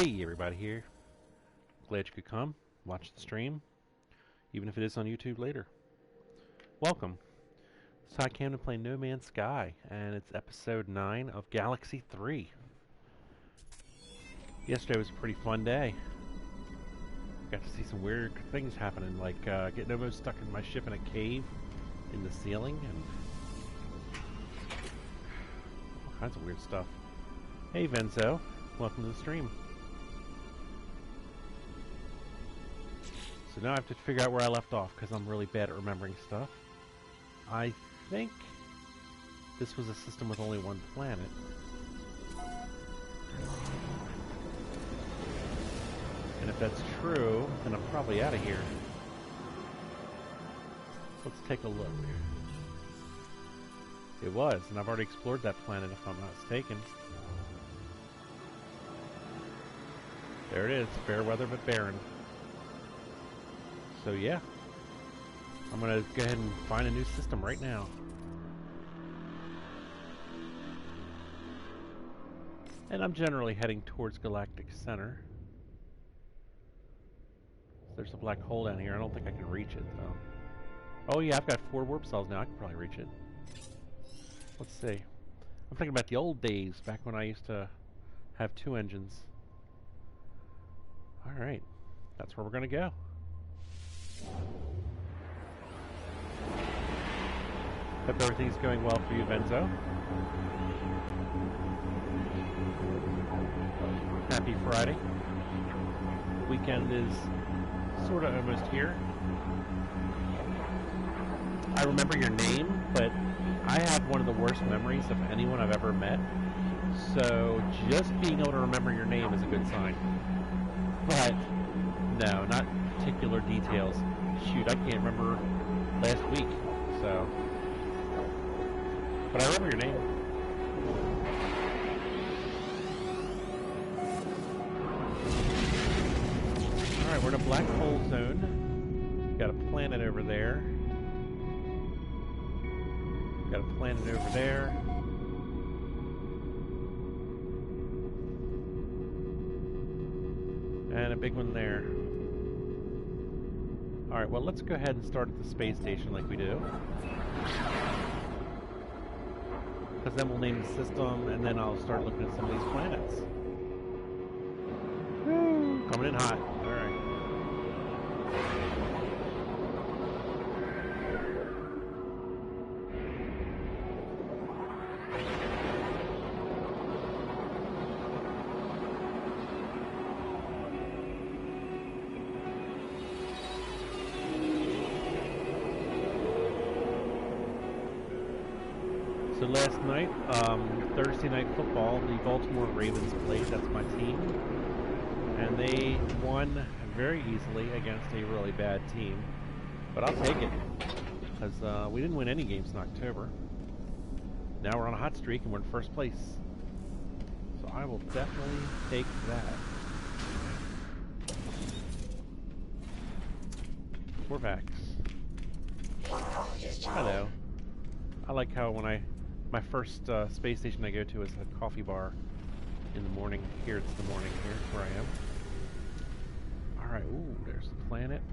Hey everybody here. Glad you could come, watch the stream, even if it is on YouTube later. Welcome. So I came to play No Man's Sky, and it's episode 9 of Galaxy 3. Yesterday was a pretty fun day. Got to see some weird things happening, like getting almost stuck in my ship in a cave in the ceiling, and all kinds of weird stuff. Hey Venzo, welcome to the stream. So now I have to figure out where I left off, because I'm really bad at remembering stuff. I think this was a system with only one planet. And if that's true, then I'm probably out of here. Let's take a look. It was, and I've already explored that planet if I'm not mistaken. There it is, fair weather but barren. So yeah, I'm gonna go ahead and find a new system right now. And I'm generally heading towards Galactic Center. There's a black hole down here. I don't think I can reach it though. Oh yeah, I've got 4 warp cells now. I can probably reach it. Let's see. I'm thinking about the old days, back when I used to have 2 engines. Alright, that's where we're gonna go. Hope everything's going well for you, Benzo. Happy Friday. The weekend is sort of almost here. I remember your name, but I have one of the worst memories of anyone I've ever met. So just being able to remember your name is a good sign. But no, not particular details. Shoot, I can't remember last week, so. But I remember your name. Alright, we're in a black hole zone. Got a planet over there. Got a planet over there. And a big one there. Alright, well let's go ahead and start at the space station like we do. Because then we'll name the system, and then I'll start looking at some of these planets. Woo! Coming in hot. Alright. So last night, Thursday Night Football, the Baltimore Ravens played. That's my team. And they won very easily against a really bad team. But I'll take it, because we didn't win any games in October. Now we're on a hot streak and we're in first place. So I will definitely take that. Corvax. Hello. I like how when my first space station I go to is a coffee bar in the morning. Here it's the morning here where I am. Alright, ooh, there's the planet.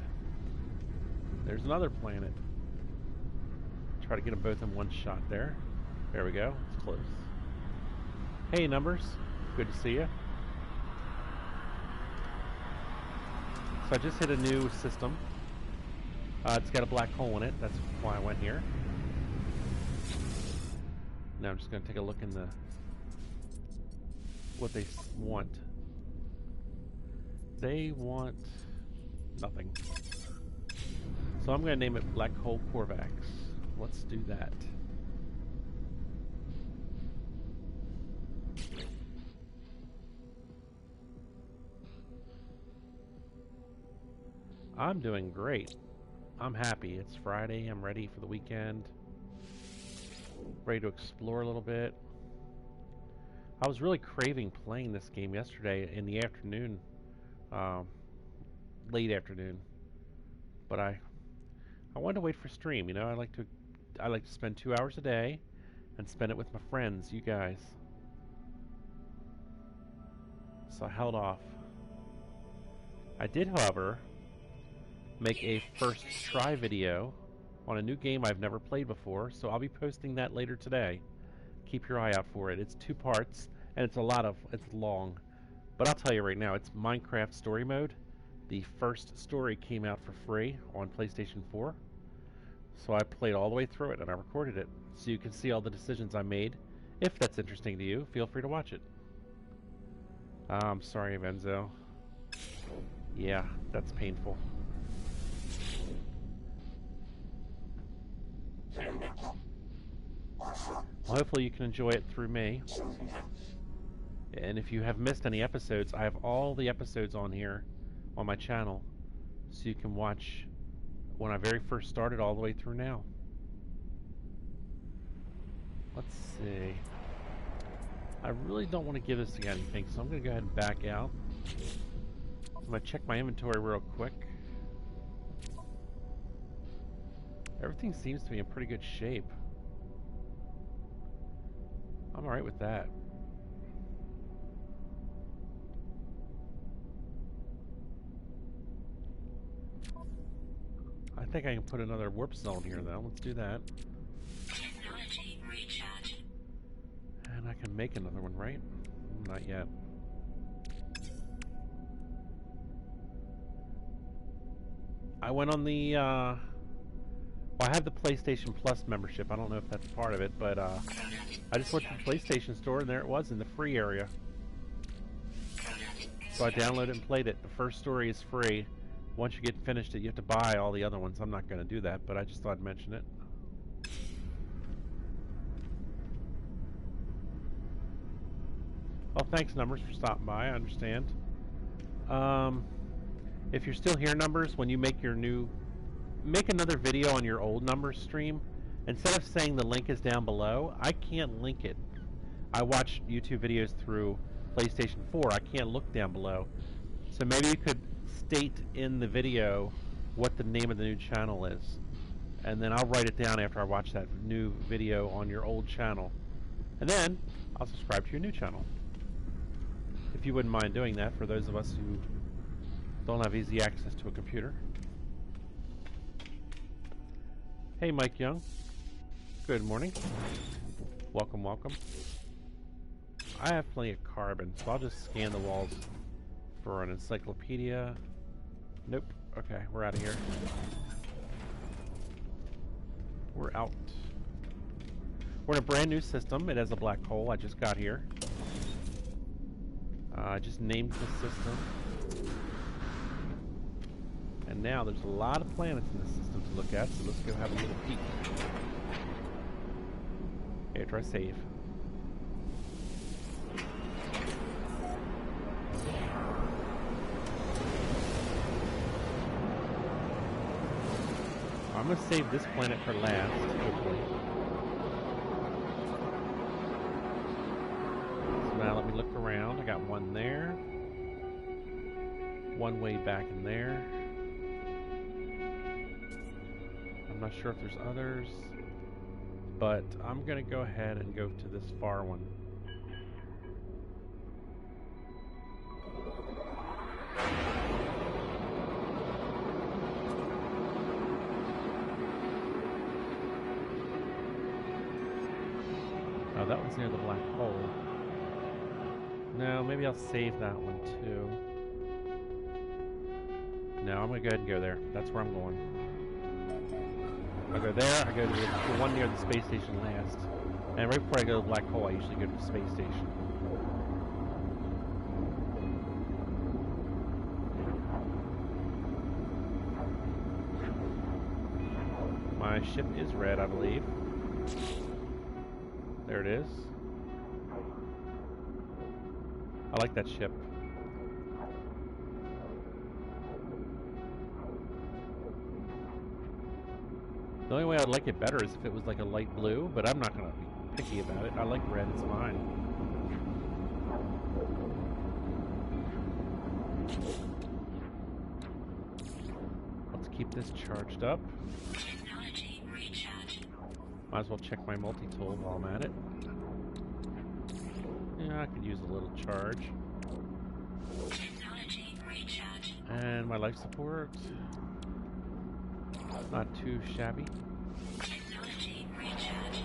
There's another planet. Try to get them both in one shot there. There we go, it's close. Hey Numbers, good to see you. So I just hit a new system. It's got a black hole in it, that's why I went here. Now I'm just going to take a look in the what they want. They want nothing. So I'm going to name it Black Hole Corvax. Let's do that. I'm doing great. I'm happy. It's Friday. I'm ready for the weekend. Ready to explore a little bit. I was really craving playing this game yesterday in the afternoon, late afternoon, but I wanted to wait for stream. You know, I like to spend 2 hours a day and spend it with my friends, you guys. So I held off. I did, however, make a first try video on a new game I've never played before, so I'll be posting that later today. Keep your eye out for it. It's 2 parts, and it's long. But I'll tell you right now, it's Minecraft Story Mode. The first story came out for free on PlayStation 4. So I played all the way through it, and I recorded it. So you can see all the decisions I made. If that's interesting to you, feel free to watch it. I'm sorry, Venzo. Yeah, that's painful. Well, hopefully you can enjoy it through me. And if you have missed any episodes, I have all the episodes on here on my channel, so you can watch when I very first started all the way through now. Let's see. I really don't want to give this guy anything, so I'm going to go ahead and back out. I'm going to check my inventory real quick. Everything seems to be in pretty good shape. I'm alright with that. I think I can put another warp zone here, though. Let's do that. Technology recharge. And I can make another one, right? Not yet. I went on the, well, I have the PlayStation Plus membership. I don't know if that's part of it, but, I just went to the PlayStation store, and there it was in the free area. So I downloaded and played it. The first story is free. Once you get finished it, you have to buy all the other ones. I'm not going to do that, but I just thought I'd mention it. Well, thanks, Numbers, for stopping by. I understand. If you're still here, Numbers, when you make another video on your old Numbers stream, instead of saying the link is down below, I can't link it. I watch YouTube videos through PlayStation 4. I can't look down below. So maybe you could state in the video what the name of the new channel is, and then I'll write it down after I watch that new video on your old channel, and then I'll subscribe to your new channel. If you wouldn't mind doing that for those of us who don't have easy access to a computer. Hey, Mike Young. Good morning. Welcome, welcome. I have plenty of carbon, so I'll just scan the walls for an encyclopedia. Nope. Okay, we're out of here. We're out. We're in a brand new system. It has a black hole. I just got here. I just named the system. And now there's a lot of planets in this system to look at, so let's go have a little peek. Here, try save. I'm going to save this planet for last, hopefully. So now let me look around. I got one there. One way back in there. I'm not sure if there's others, but I'm going to go ahead and go to this far one. Oh, that one's near the black hole. No, maybe I'll save that one too. No, I'm going to go ahead and go there. That's where I'm going. I go there, I go to the one near the space station last. And right before I go to the black hole, I usually go to the space station. My ship is red, I believe. There it is. I like that ship. The only way I'd like it better is if it was like a light blue, but I'm not going to be picky about it. I like red, it's fine. Let's keep this charged up. Technology recharge. Might as well check my multi-tool while I'm at it. Yeah, I could use a little charge. Technology recharge. And my life support. Not too shabby. Technology recharge.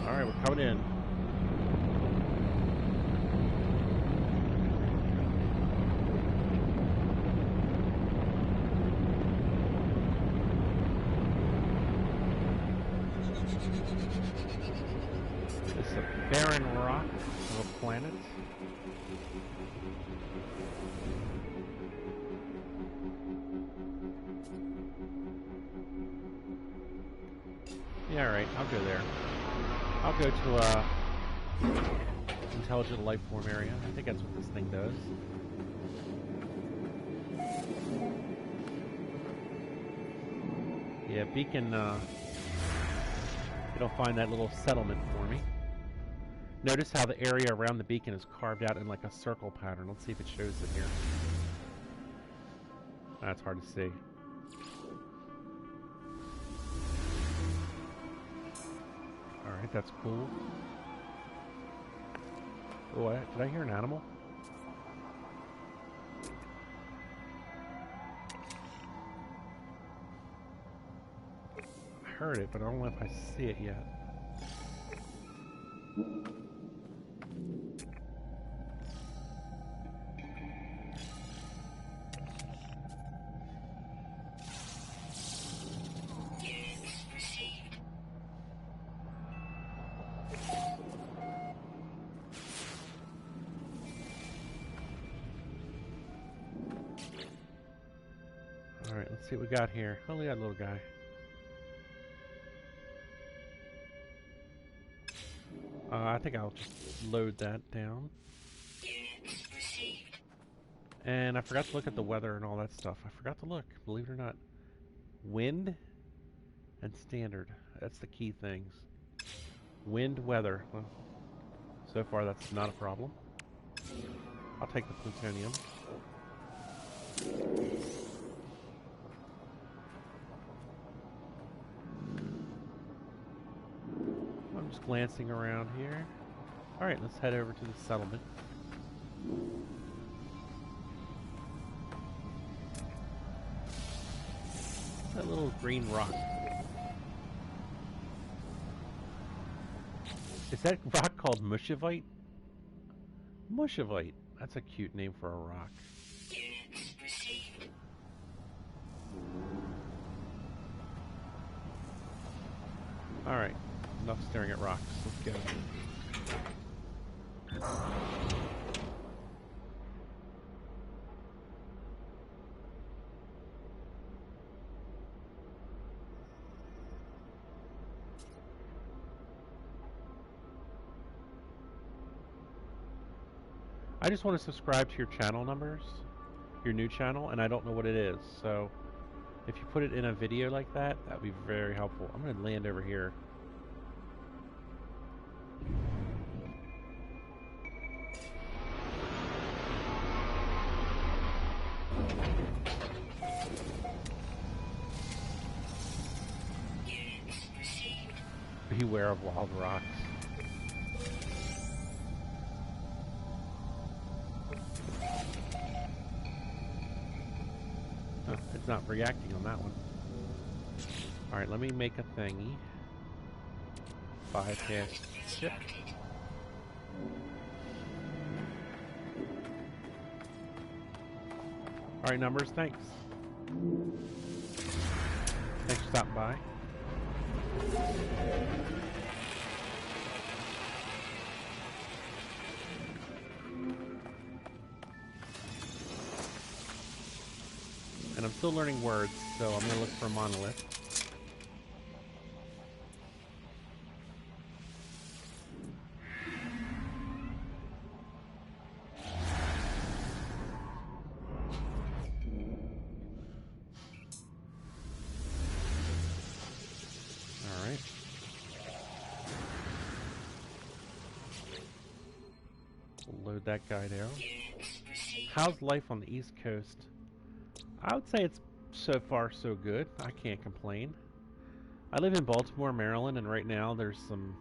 Alright, we're coming in. It's a barren rock of a planet. Yeah, alright, I'll go there. I'll go to intelligent life form area. I think that's what this thing does. Yeah, beacon, it'll find that little settlement for me. Notice how the area around the beacon is carved out in like a circle pattern. Let's see if it shows it here. That's hard to see. Alright, that's cool. Oh, did I hear an animal? I heard it, but I don't know if I see it yet. Alright, let's see what we got here. Oh, we got a little guy. I think I'll just load that down. And I forgot to look at the weather and all that stuff. I forgot to look, believe it or not. Wind and standard. That's the key things. Wind, weather. Well, so far that's not a problem. I'll take the plutonium. I'm just glancing around here. Alright, let's head over to the settlement. That little green rock. Is that rock called Mushavite? Mushavite. That's a cute name for a rock. Alright, enough staring at rocks. Let's go. I just want to subscribe to your channel numbers, your new channel, and I don't know what it is. So if you put it in a video like that, that would be very helpful. I'm going to land over here. Beware of wild rocks. Oh, it's not reacting on that one. Alright, let me make a thingy. Bypass ship. Alright, numbers, thanks. Thanks for stopping by. And I'm still learning words, so I'm going to look for a monolith. Alright. We'll load that guy down. How's life on the East Coast? I would say it's so far so good. I can't complain. I live in Baltimore, Maryland, and right now there's some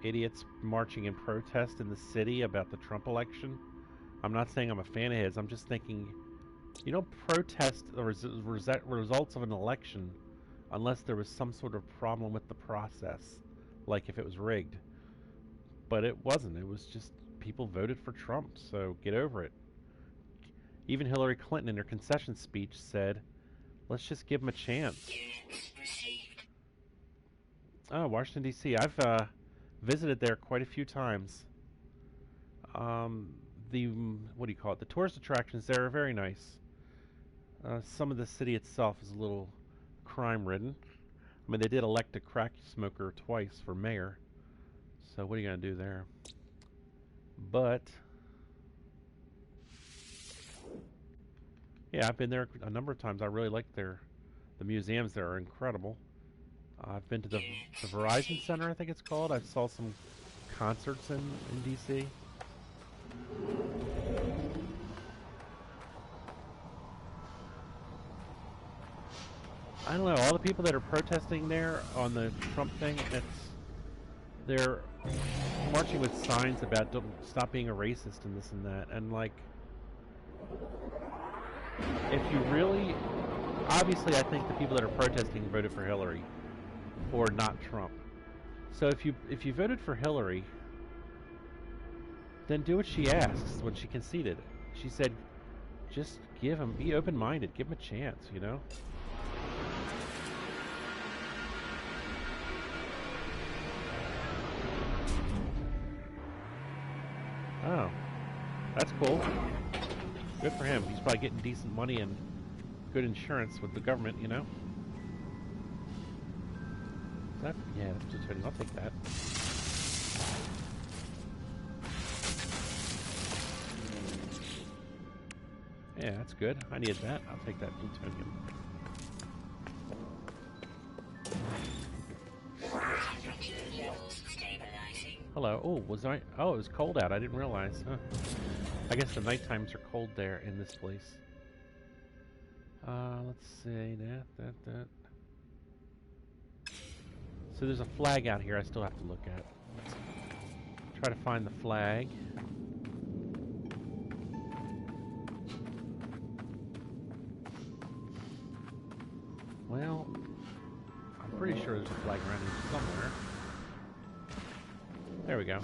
idiots marching in protest in the city about the Trump election. I'm not saying I'm a fan of his. I'm just thinking You don't protest the results of an election unless there was some sort of problem with the process, like if it was rigged. But it wasn't. It was just people voted for Trump, so get over it. Even Hillary Clinton in her concession speech said, let's just give him a chance. Oh, Washington, D.C. I've visited there quite a few times. The, what do you call it? The tourist attractions there are very nice. Some of the city itself is a little crime-ridden. I mean, they did elect a crack smoker twice for mayor, so what are you going to do there? But, yeah, I've been there a number of times. I really like the museums there are incredible. I've been to the Verizon Center, I think it's called. I saw some concerts in D.C. I don't know, all the people that are protesting there on the Trump thing, they're marching with signs about don't stop being a racist and this and that. And like, if you really, obviously I think the people that are protesting voted for Hillary or not Trump. So if you voted for Hillary, then do what she asks when she conceded. She said, just give him, be open-minded, give him a chance, you know? Oh, that's cool. Good for him. He's probably getting decent money and good insurance with the government, you know? Is that, yeah, that's plutonium. I'll take that. Yeah, that's good. I needed that. I'll take that plutonium. Hello. Oh, was I? Oh, it was cold out. I didn't realize. Huh. I guess the night times are cold there in this place. Let's see. That. So there's a flag out here I still have to look at. Try to find the flag. Well, I'm pretty sure there's a flag around here somewhere. There we go.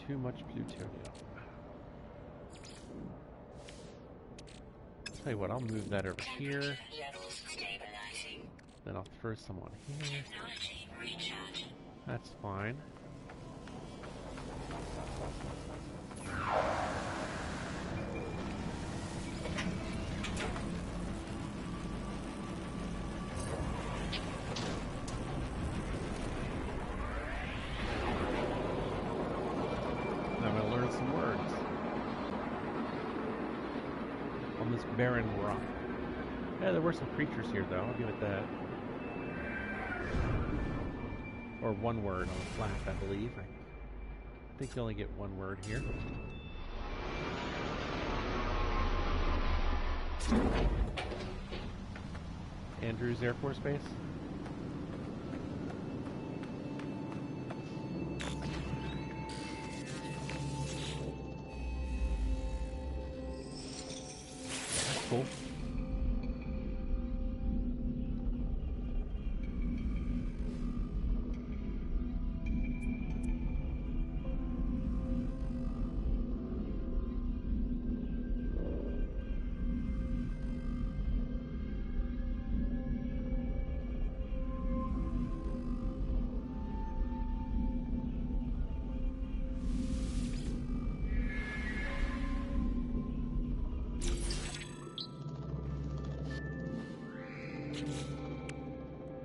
Too much plutonium. Tell you what, I'll move that over here. Then I'll throw some on here. That's fine. I'm going to learn some words on this barren rock. Yeah, there were some creatures here, though. I'll give it that. Or one word on the flat, I believe. I think you only get one word here. Andrews Air Force Base. That's cool.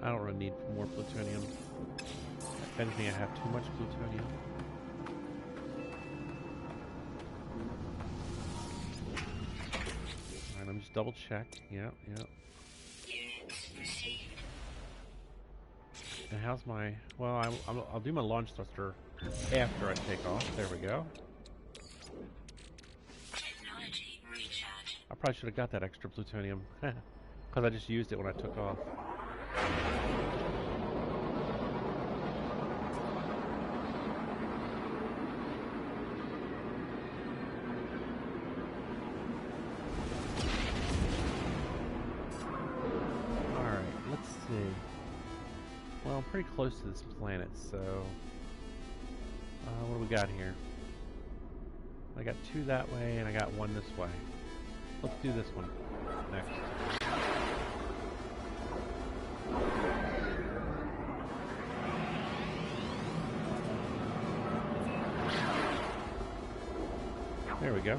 I don't really need more plutonium. If anything, I have too much plutonium. Alright, let me just double check. Yeah. And how's my... Well, I'll do my launch thruster after I take off. There we go. Technology recharge. I probably should have got that extra plutonium. Because I just used it when I took off. Alright, let's see. Well, I'm pretty close to this planet, so... what do we got here? I got 2 that way, and I got 1 this way. Let's do this one next. There we go.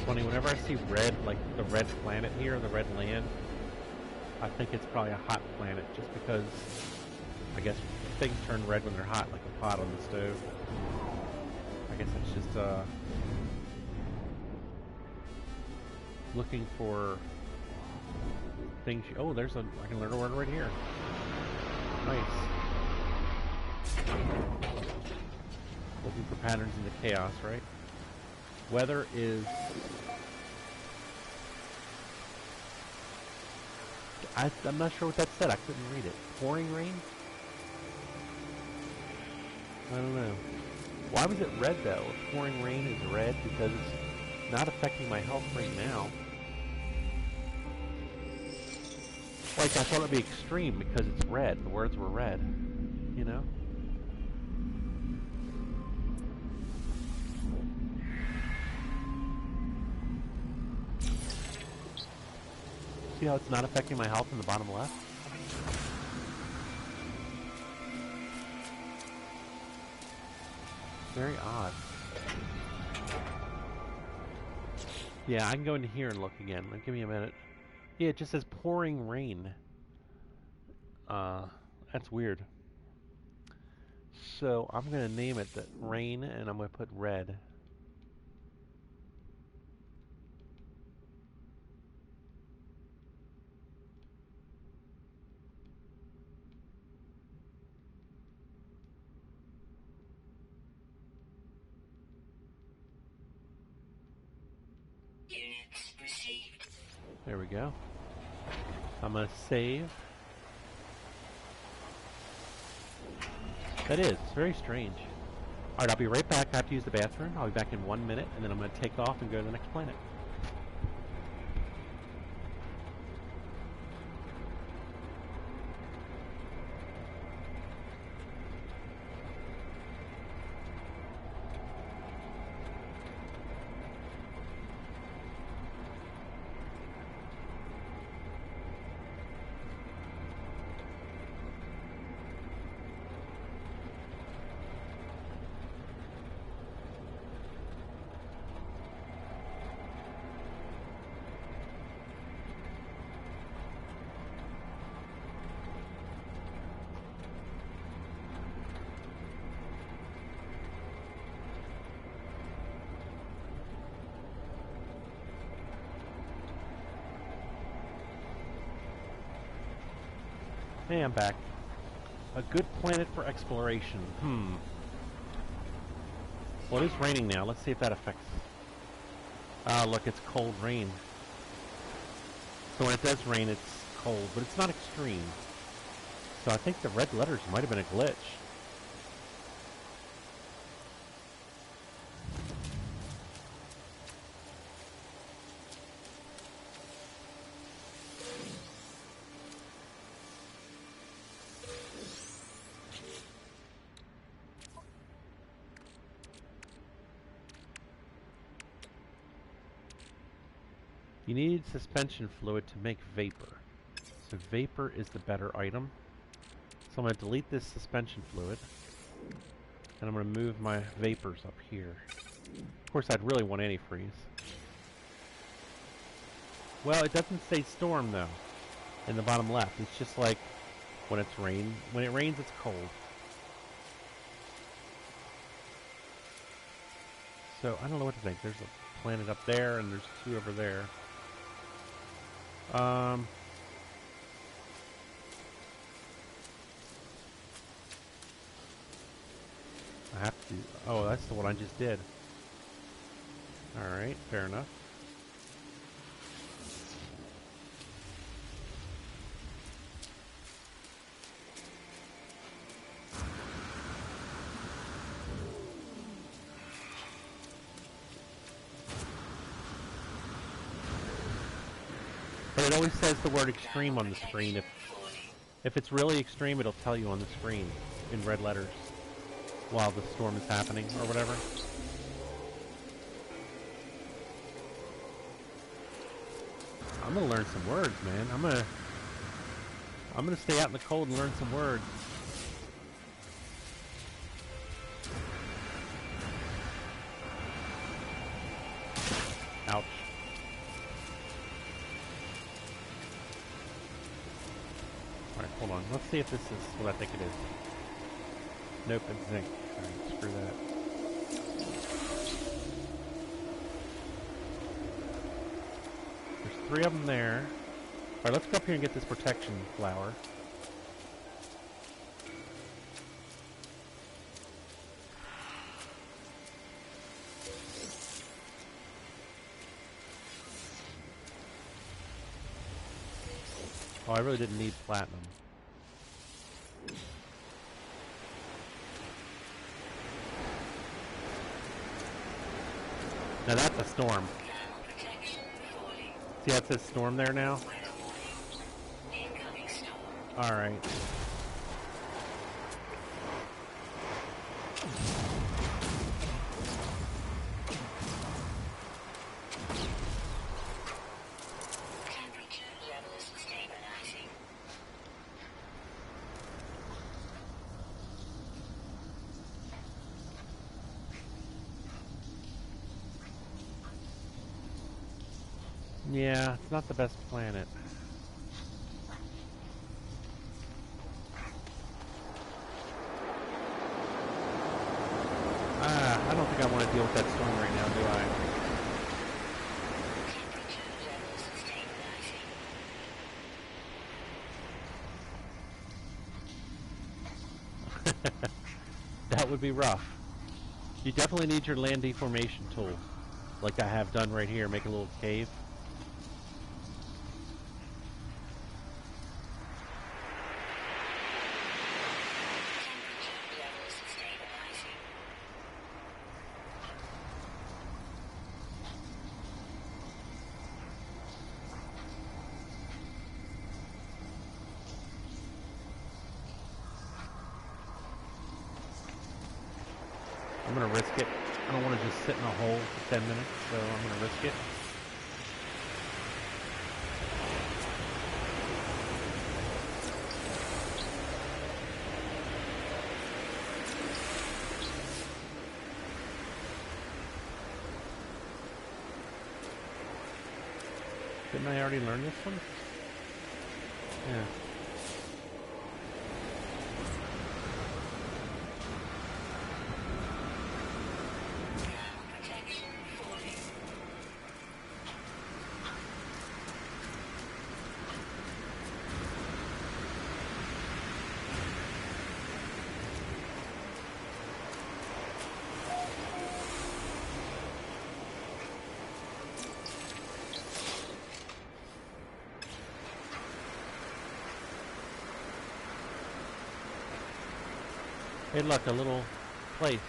Funny, whenever I see red, like the red planet here, the red land, I think it's probably a hot planet, just because I guess things turn red when they're hot, like a pot on the stove. I guess it's just looking for things. Oh, there's I can learn a word right here. Nice. Looking for patterns in the chaos, right? Weather is... I'm not sure what that said. I couldn't read it. Pouring rain? I don't know. Why was it red, though? If pouring rain is red because it's not affecting my health right now. Like, I thought it would be extreme because it's red. The words were red. You know? See how it's not affecting my health in the bottom left? Very odd. Yeah, I can go into here and look again. Like, give me a minute. Yeah, it just says pouring rain. That's weird. So I'm gonna name it the rain, and I'm gonna put red. Units received. There we go. I'm gonna save. That is very strange. Alright, I'll be right back. I have to use the bathroom. I'll be back in 1 minute, and then I'm gonna take off and go to the next planet. Hey, I'm back. A good planet for exploration. Well, it is raining now. Let's see if that affects... Ah, look, it's cold rain. So when it does rain, it's cold, but it's not extreme. So I think the red letters might have been a glitch. You need suspension fluid to make vapor. So vapor is the better item. So I'm going to delete this suspension fluid. And I'm going to move my vapors up here. Of course, I'd really want antifreeze. Well, it doesn't say storm, though, in the bottom left. It's just like when it's rain. When it rains, it's cold. So, I don't know what to think. There's a planet up there, and there's two over there. I have to... Oh, that's the one I just did. Alright, fair enough. But it always says the word extreme on the screen. If it's really extreme, it'll tell you on the screen in red letters while the storm is happening or whatever. I'm gonna learn some words, man. I'm gonna stay out in the cold and learn some words. Ouch. Alright, hold on. Let's see if this is what I think it is. Nope, it's zinc. Alright, screw that. There's 3 of them there. Alright, let's go up here and get this protection flower. Oh, I really didn't need platinum. Now that's a storm. See how it says storm there now? Alright. Yeah, it's not the best planet. I don't think I want to deal with that storm right now, do I? That would be rough. You definitely need your land deformation tool, like I have done right here, make a little cave. I'm gonna risk it. I don't want to just sit in a hole for 10 minutes, so I'm gonna risk it. Didn't I already learn this one? Yeah. Hey, look, a little place.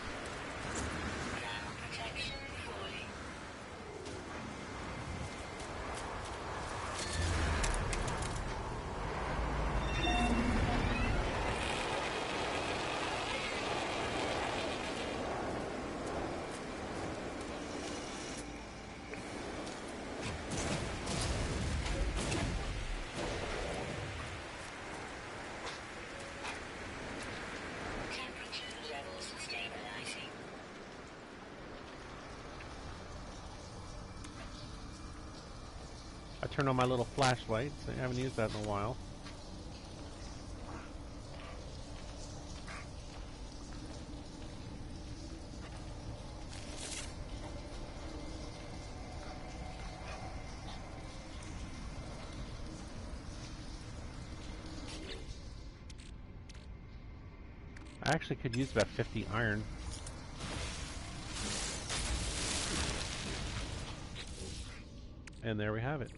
Ground protection falling. Temperature levels stabilizing. I turned on my little flashlight, so I haven't used that in a while. I actually could use about 50 iron. And there we have it.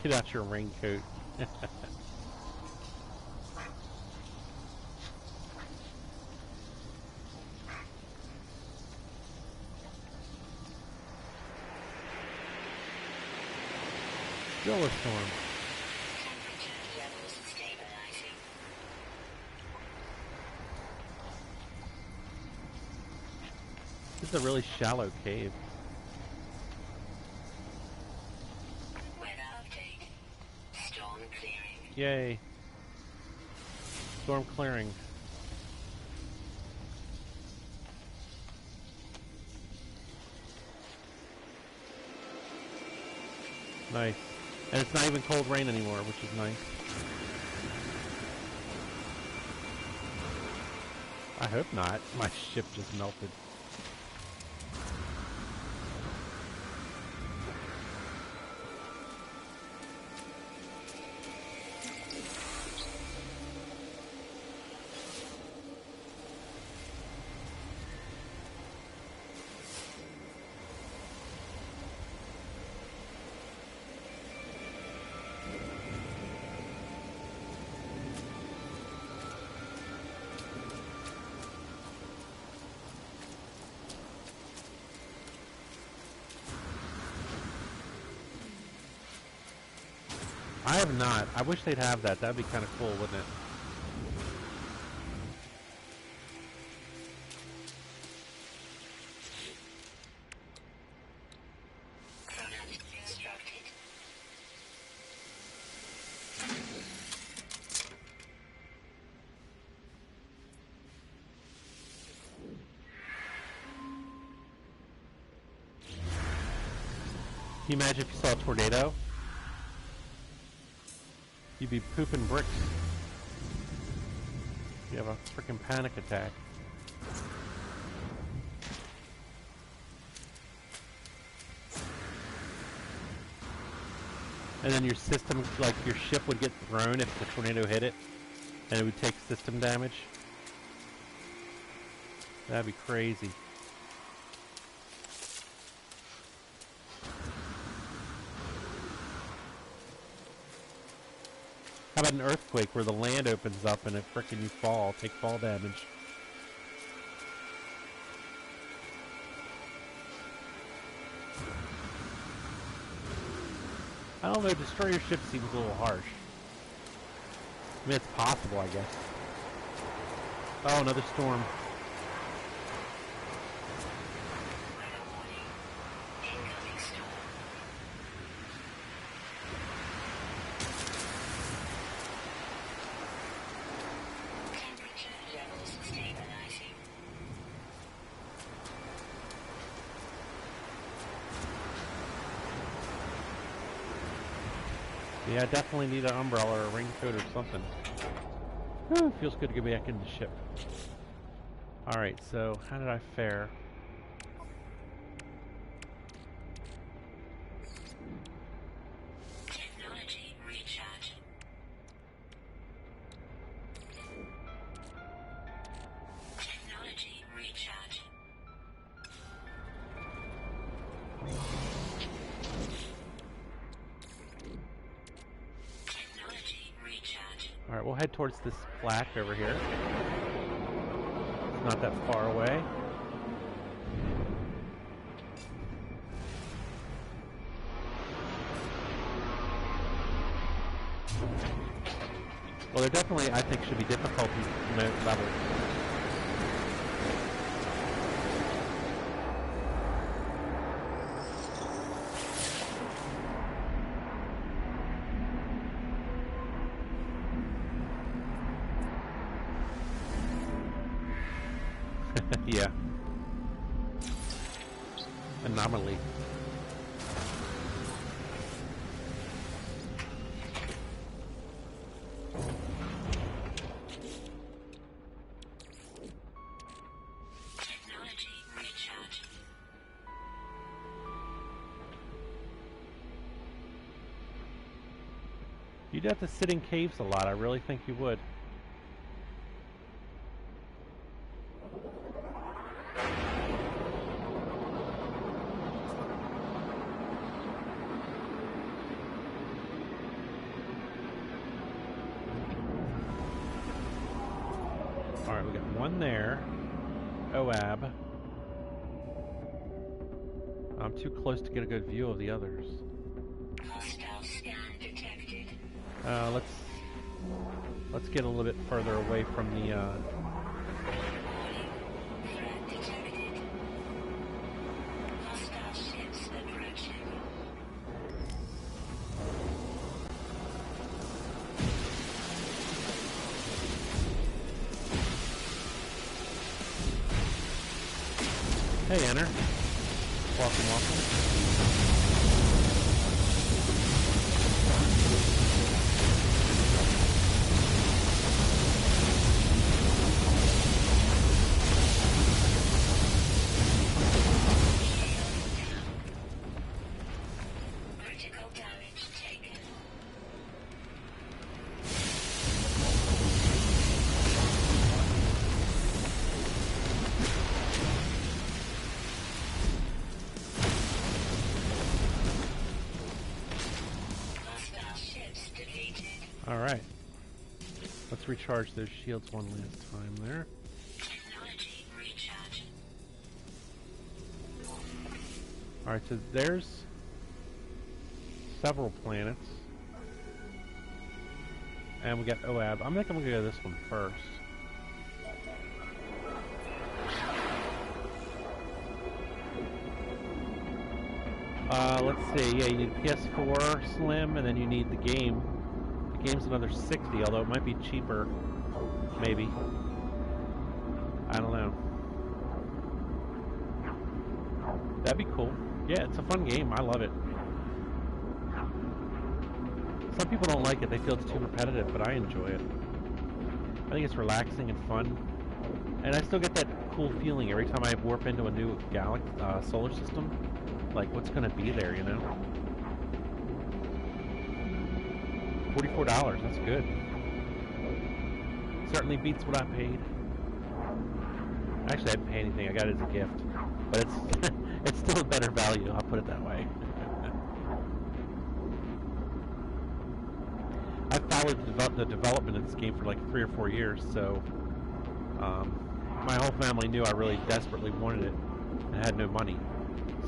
Get out your raincoat. Solar storm. Temperature levels stabilizing. This is a really shallow cave. Weather update. Storm clearing. Yay. Storm clearing. Nice. And it's not even cold rain anymore, which is nice. I hope not. My ship just melted. I have not. I wish they'd have that. That'd be kind of cool, wouldn't it? Product instructed. Can you imagine if you saw a tornado? You'd be pooping bricks. You have a freaking panic attack. And then your system, like your ship would get thrown if the tornado hit it, and it would take system damage. That'd be crazy. How about an earthquake where the land opens up and it frickin' you fall, take fall damage? I don't know, destroy your ship seems a little harsh. I mean, it's possible, I guess. Oh, another storm. Weather warning. Incoming storm. Temperature levels stabilizing. Yeah, I definitely need an umbrella or a raincoat or something. Whew, feels good to get back in the ship. Alright, so how did I fare? Technology recharge. Technology recharge. Technology recharge. Alright, towards this plaque over here. It's not that far away. Well, there definitely, I think, should be difficulty levels. Yeah. Anomaly. Technology recharge. You'd have to sit in caves a lot. I really think you would. Alright, we got one there. OAB. I'm too close to get a good view of the others. Hostile scan detected. Let's get a little bit further away from the Warning. Threat detected. Hostile ships approaching. Hey, Enter. Welcome, welcome. Critical damage taken. Hostile ships defeated. Alright. Let's recharge those shields one last time there. Technology recharge. Alright, so there's several planets. And we got OAB. I think I'm gonna go to this one first. Let's see. Yeah, you need PS4 Slim, and then you need the game. The game's another 60, although it might be cheaper. Maybe. I don't know. That'd be cool. Yeah, it's a fun game. I love it. Some people don't like it. They feel it's too repetitive, but I enjoy it. I think it's relaxing and fun. And I still get that cool feeling every time I warp into a new solar system. Like, what's going to be there, you know? $44, that's good. Certainly beats what I paid. Actually, I didn't pay anything. I got it as a gift. But it's it's still a better value, I'll put it that way. I followed the development of this game for like 3 or 4 years, so my whole family knew I really desperately wanted it and had no money.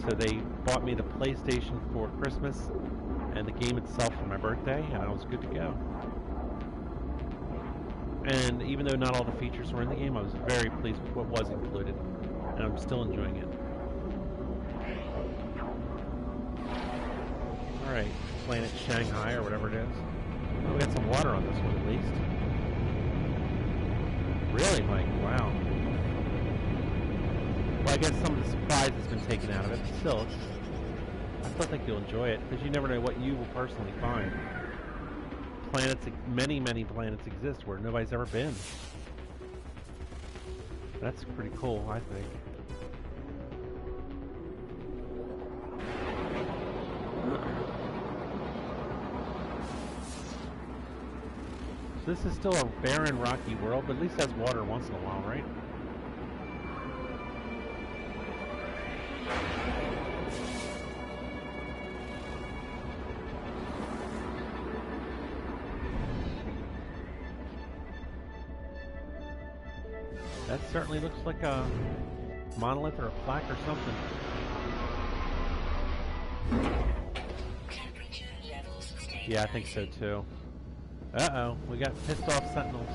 So they bought me the PlayStation for Christmas and the game itself for my birthday, and I was good to go. And even though not all the features were in the game, I was very pleased with what was included, and I'm still enjoying it. Alright, Planet Shanghai or whatever it is. Oh, we got some water on this one at least. Really, Mike? Wow. Well, I guess some of the surprise has been taken out of it, but still, I still think you'll enjoy it, because you never know what you will personally find. Planets, many planets exist where nobody's ever been. That's pretty cool, I think. So this is still a barren, rocky world, but at least has water once in a while, right? That certainly looks like a monolith or a plaque or something. Temperature levels stabilizing. Yeah, I think so too. Uh-oh, we got pissed off sentinels.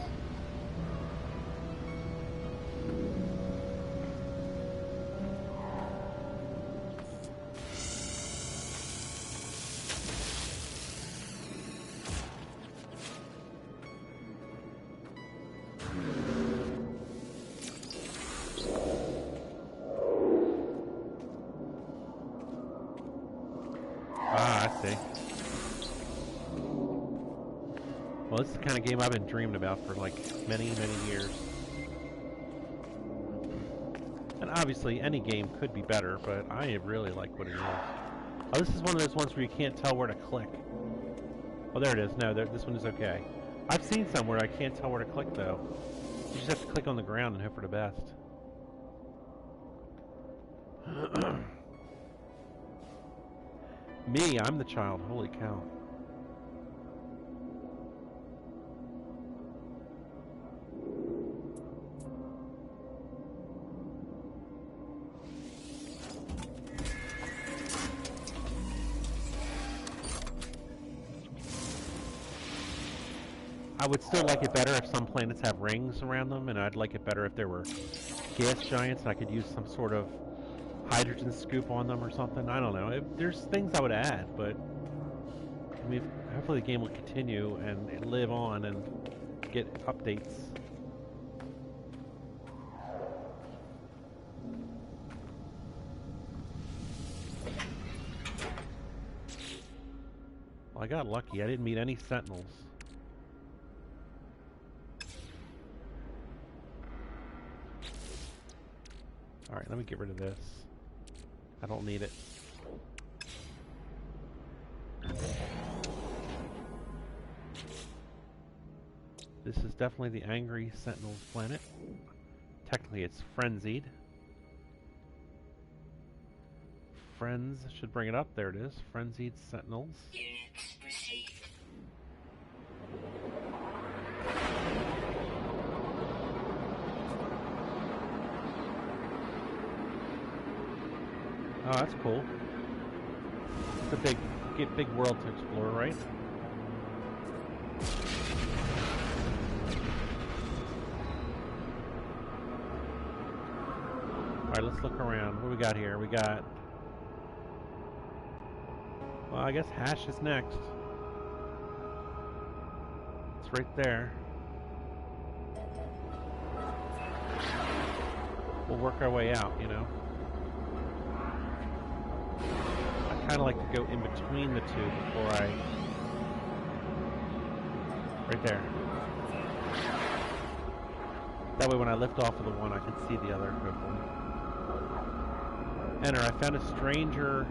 Ah, I see. Well, this is the kind of game I've been dreaming about for like many, many years. And obviously, any game could be better, but I really like what it is. Oh, this is one of those ones where you can't tell where to click. Oh, there it is. No, this one is okay. I've seen some where I can't tell where to click, though. You just have to click on the ground and hope for the best. Me, I'm the child. Holy cow. I would still like it better if some planets have rings around them, and I'd like it better if there were gas giants and I could use some sort of hydrogen scoop on them or something. I don't know. There's things I would add, but I mean, hopefully the game will continue and live on and get updates. Well, I got lucky. I didn't meet any sentinels. Alright, let me get rid of this. I don't need it. This is definitely the Angry Sentinels planet. Technically it's frenzied. Friends should bring it up. There it is. Frenzied Sentinels. Units received. Oh, that's cool. It's a big world to explore, right? Alright, let's look around. What do we got here? We got... Well, I guess Hash is next. It's right there. We'll work our way out, you know? I kind of like to go in between the two before I... Right there. That way when I lift off of the one, I can see the other, hopefully. Enter. I found a stranger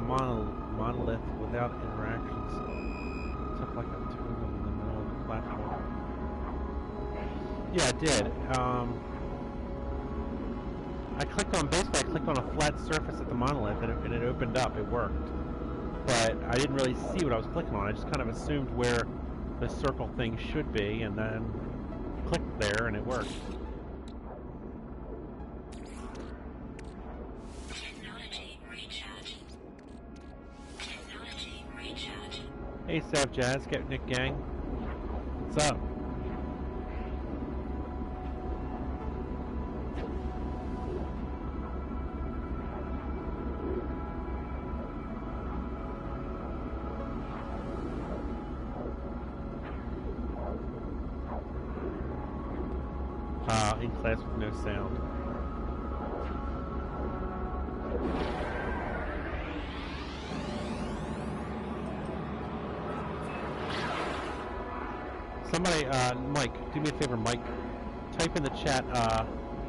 monolith without interactions. Took like a totem in the middle of the platform. Yeah, I did. I clicked on a flat surface at the monolith and it opened up. It worked. But I didn't really see what I was clicking on. I just kind of assumed where the circle thing should be and then clicked there and it worked. Technology recharging. Technology recharging. Hey, Sav Jazz, get Nick Gang. What's up? In class with no sound. Somebody, Mike, do me a favor, Mike. Type in the chat,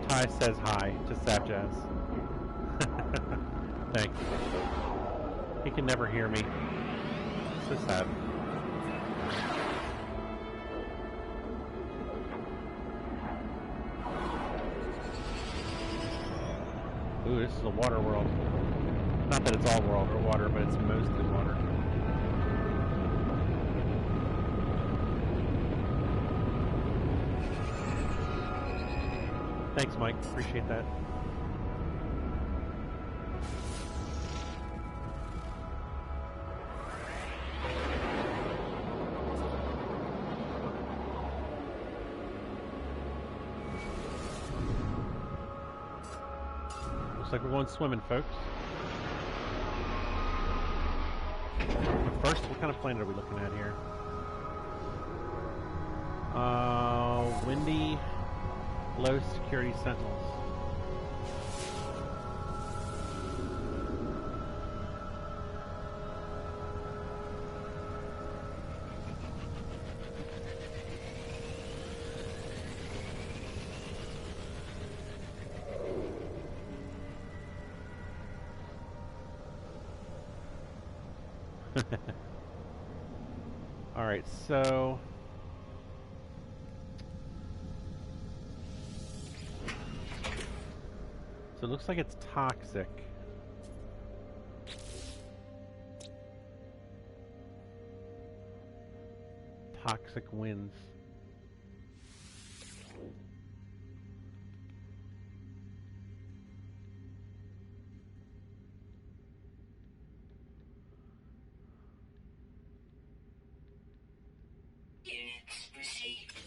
Ty says hi to Sapjazz. Thanks. He can never hear me. So sad. Ooh, this is a water world. Not that it's all world or water, but it's mostly water. Thanks, Mike. Appreciate that. Looks like we're going swimming, folks. First, what kind of planet are we looking at here? Windy, low security sentinels. Alright, so it looks like it's toxic. Toxic winds. Units received.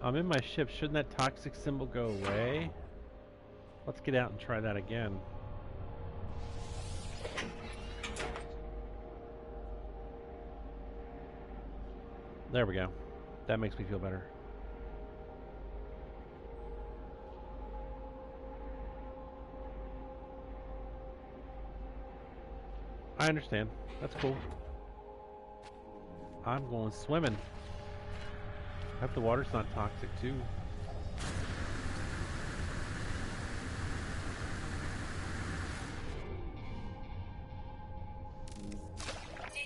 I'm in my ship. Shouldn't that toxic symbol go away? Let's get out and try that again. There we go. That makes me feel better. I understand. That's cool. I'm going swimming. I hope the water's not toxic too.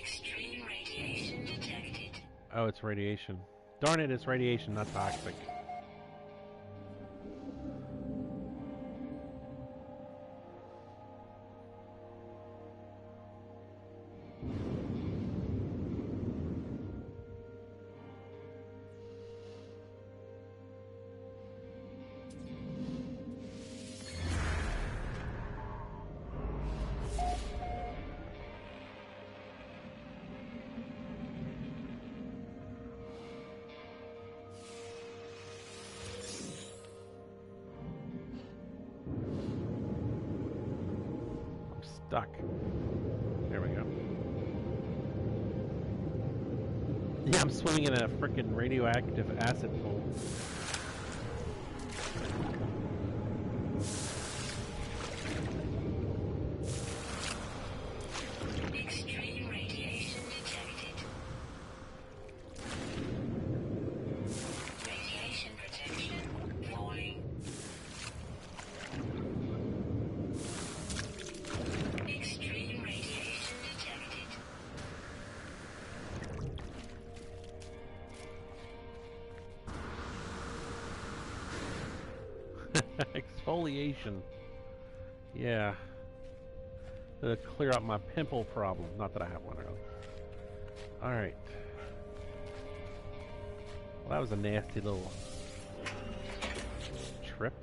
Extreme radiation detected. Oh, it's radiation. Darn it, it's radiation, not toxic. Stuck. There we go. Yeah, I'm swimming in a frickin' radioactive acid pool. Extreme radiation detected. Radiation protection falling. Extreme radiation detected. Exfoliation. Yeah. To clear up my pimple problem. Not that I have one really. Alright. Well, that was a nasty little trip.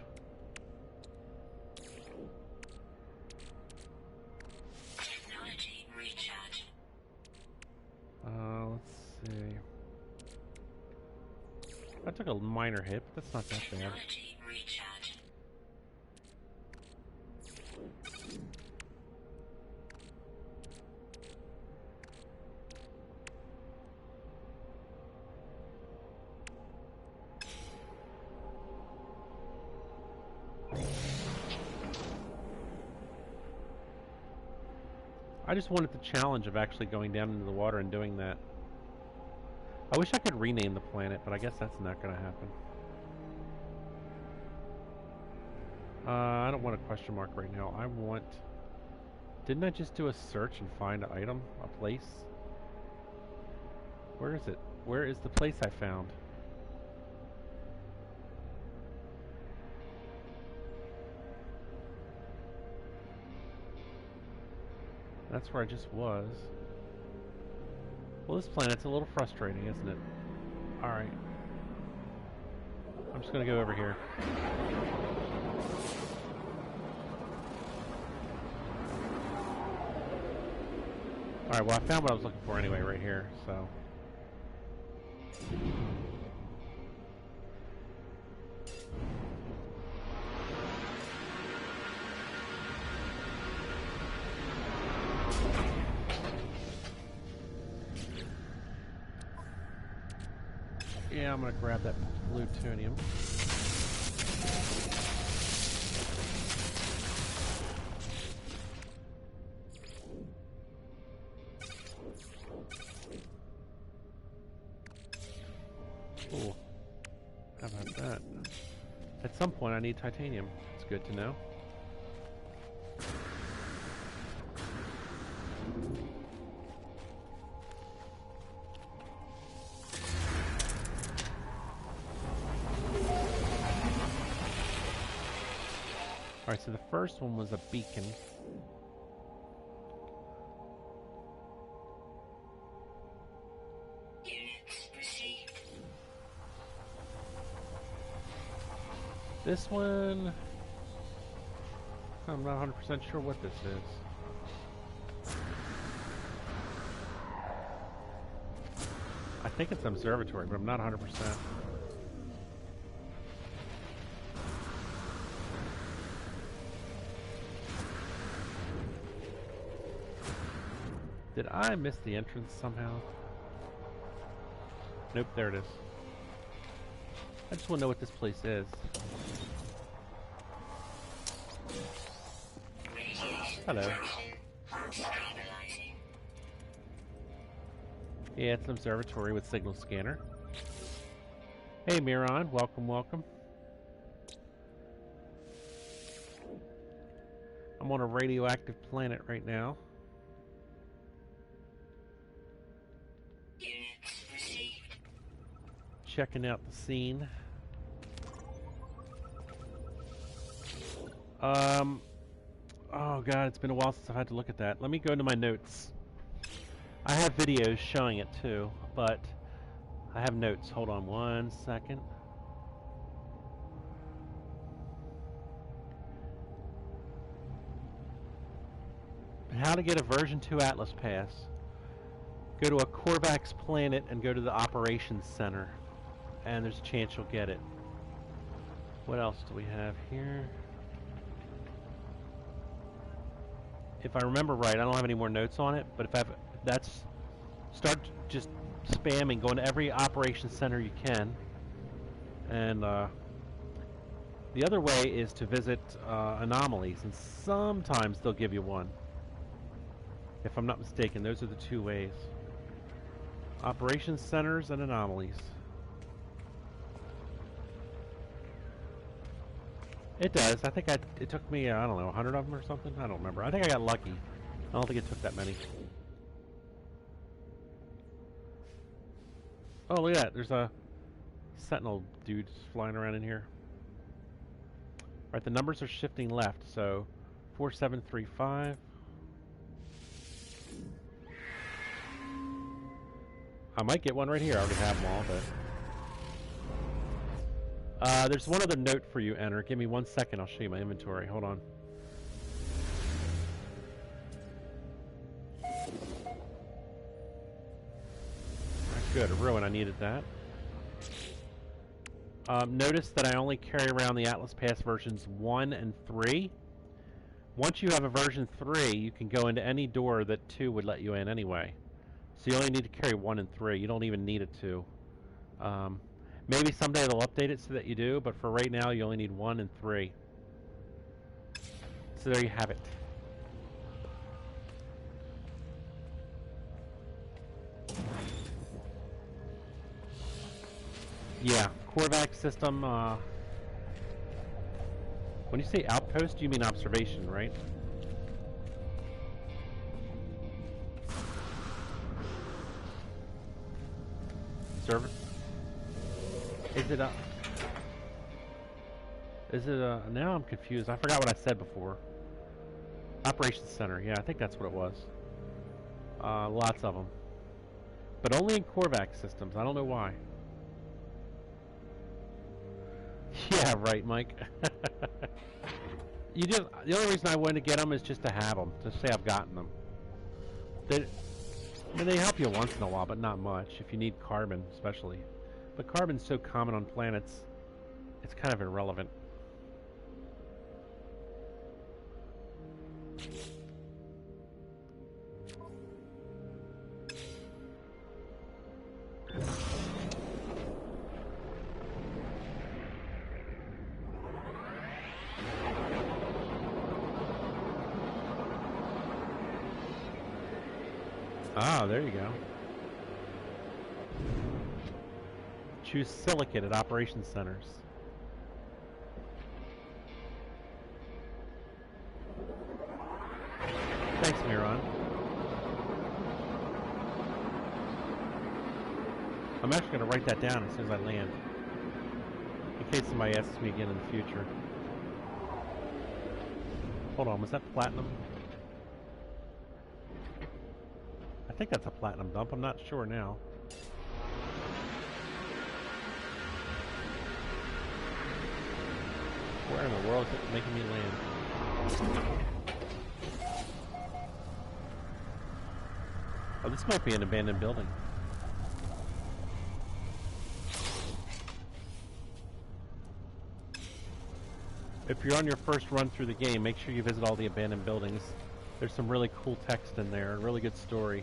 Technology recharge. Let's see. I took a minor hit, but that's not that bad. Technology recharge. I just wanted the challenge of actually going down into the water and doing that. I wish I could rename the planet, but I guess that's not going to happen. I don't want a question mark right now. I want... Didn't I just do a search and find an item? A place? Where is it? Where is the place I found? That's where I just was. Well, this planet's a little frustrating, isn't it? Alright. I'm just gonna go over here. Alright, well I found what I was looking for anyway right here, so. Yeah, I'm gonna grab that plutonium. Cool. How about that? At some point I need titanium. It's good to know. Alright, so the first one was a beacon. Units received. This one, I'm not 100% sure what this is. I think it's observatory, but I'm not 100%. Did I miss the entrance somehow? Nope, there it is. I just want to know what this place is. Hello. Yeah, it's an observatory with signal scanner. Hey Miron, welcome, welcome. I'm on a radioactive planet right now. Units received. Checking out the scene. Oh god, it's been a while since I've had to look at that. Let me go into my notes. I have videos showing it too, but I have notes. Hold on one second. How to get a version 2 Atlas Pass. Go to a Korvax planet and go to the Operations Center. And there's a chance you'll get it. What else do we have here? If I remember right, I don't have any more notes on it, but start just spamming, going to every Operations Center you can. And the other way is to visit anomalies, and sometimes they'll give you one. If I'm not mistaken, those are the two ways. Operations Centers and anomalies. It does. I think it took me, I don't know, 100 of them or something? I don't remember. I think I got lucky. I don't think it took that many. Oh, look at that. There's a Sentinel dude flying around in here. Alright, the numbers are shifting left, so 4735. I might get one right here. I already have them all, but... there's one other note for you, Enter. Give me 1 second. I'll show you my inventory. Hold on. Good. A ruin. I needed that. Notice that I only carry around the Atlas Pass versions 1 and 3. Once you have a version 3, you can go into any door that 2 would let you in anyway. So you only need to carry 1 and 3. You don't even need a 2. Maybe someday they'll update it so that you do, but for right now you only need 1 and 3. So there you have it. Yeah, Korvax system, when you say outpost, you mean observation, right? Server? Is it a, now I'm confused. I forgot what I said before. Operations Center, yeah, I think that's what it was. Lots of them. But only in Korvax systems, I don't know why. Yeah, right, Mike. The only reason I wanted to get them is just to have them, to say I've gotten them. I mean, they help you once in a while, but not much. If you need carbon, especially. But carbon's so common on planets, it's kind of irrelevant. Ah, there you go. Choose silicate at operations centers. Thanks, Miron. I'm actually going to write that down as soon as I land, in case somebody asks me again in the future. Hold on, was that platinum? I think that's a platinum dump. I'm not sure now. Where in the world is it making me land? Oh, this might be an abandoned building. If you're on your first run through the game, make sure you visit all the abandoned buildings. There's some really cool text in there, a really good story.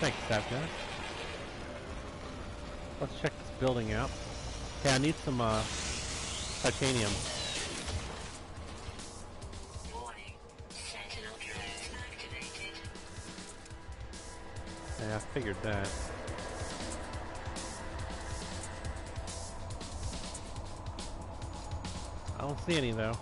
Thanks, Savka. Let's check this building out. Okay, I need some titanium. Warning. Sentinel drone activated. Yeah, I figured that. I don't see any though.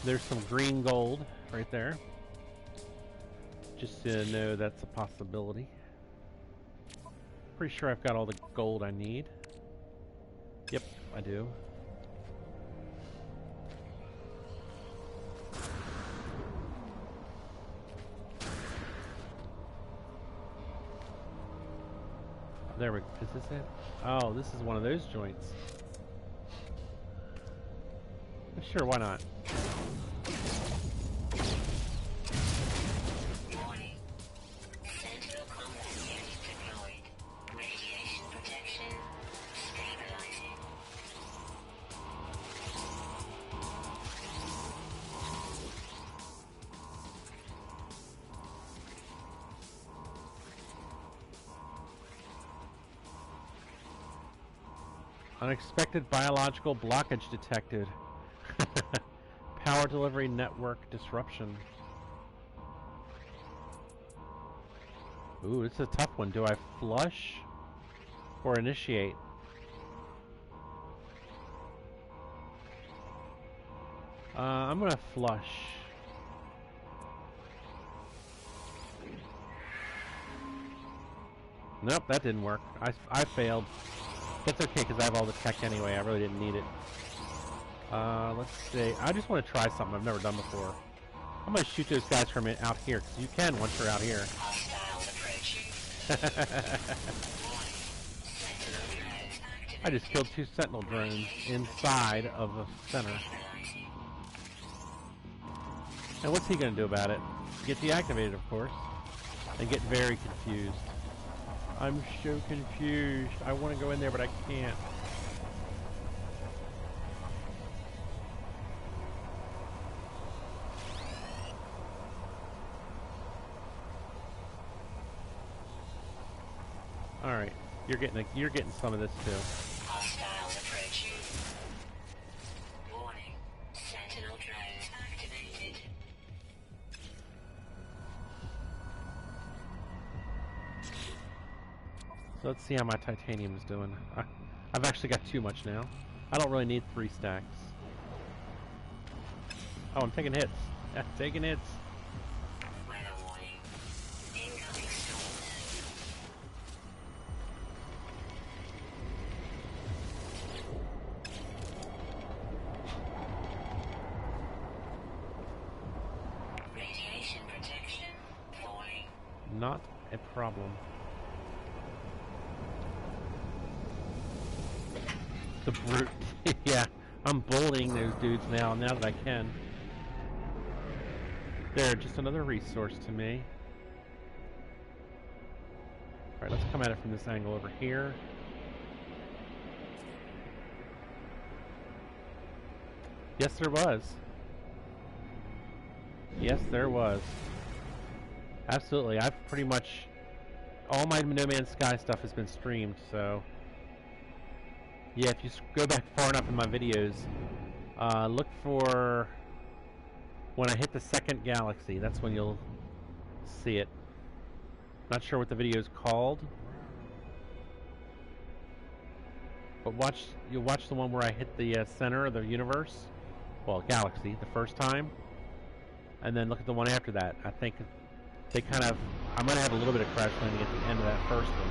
There's some green gold right there. Just to know that's a possibility. Pretty sure I've got all the gold I need. Yep, I do. There we go. Is this it? Oh, this is one of those joints. Sure, why not? Warning. Sentinel combat unit deployed. Radiation protection stabilizing. Unexpected biological blockage detected. Power delivery network disruption. Ooh, this is a tough one. Do I flush or initiate? I'm gonna flush. Nope, that didn't work. I failed. That's okay, because I have all the tech anyway. I really didn't need it. Let's see. I just want to try something I've never done before. I'm going to shoot those guys from out here, because you can once you're out here. I just killed 2 sentinel drones inside of the center. And what's he going to do about it? Get deactivated, of course. And get very confused. I'm so confused. I want to go in there, but I can't. All right, you're getting some of this too. Hostiles approaching. Warning. Sentinel drone activated. So let's see how my titanium is doing. I've actually got too much now. I don't really need 3 stacks. Oh, I'm taking hits. Yeah, taking hits. Weather warning. Incoming storm. Radiation protection falling. Not a problem. The brute. Yeah, I'm bullying those dudes now that I can. They're just another resource to me. Alright, let's come at it from this angle over here. Yes, there was. Yes, there was. Absolutely. I've pretty much... all my No Man's Sky stuff has been streamed, so... yeah, if you go back far enough in my videos, look for... when I hit the second galaxy. That's when you'll see it. Not sure what the video is called. But you'll watch the one where I hit the center of the universe. Well, galaxy, the first time. And then look at the one after that. I think they kind of... I might have a little bit of crash landing at the end of that first one.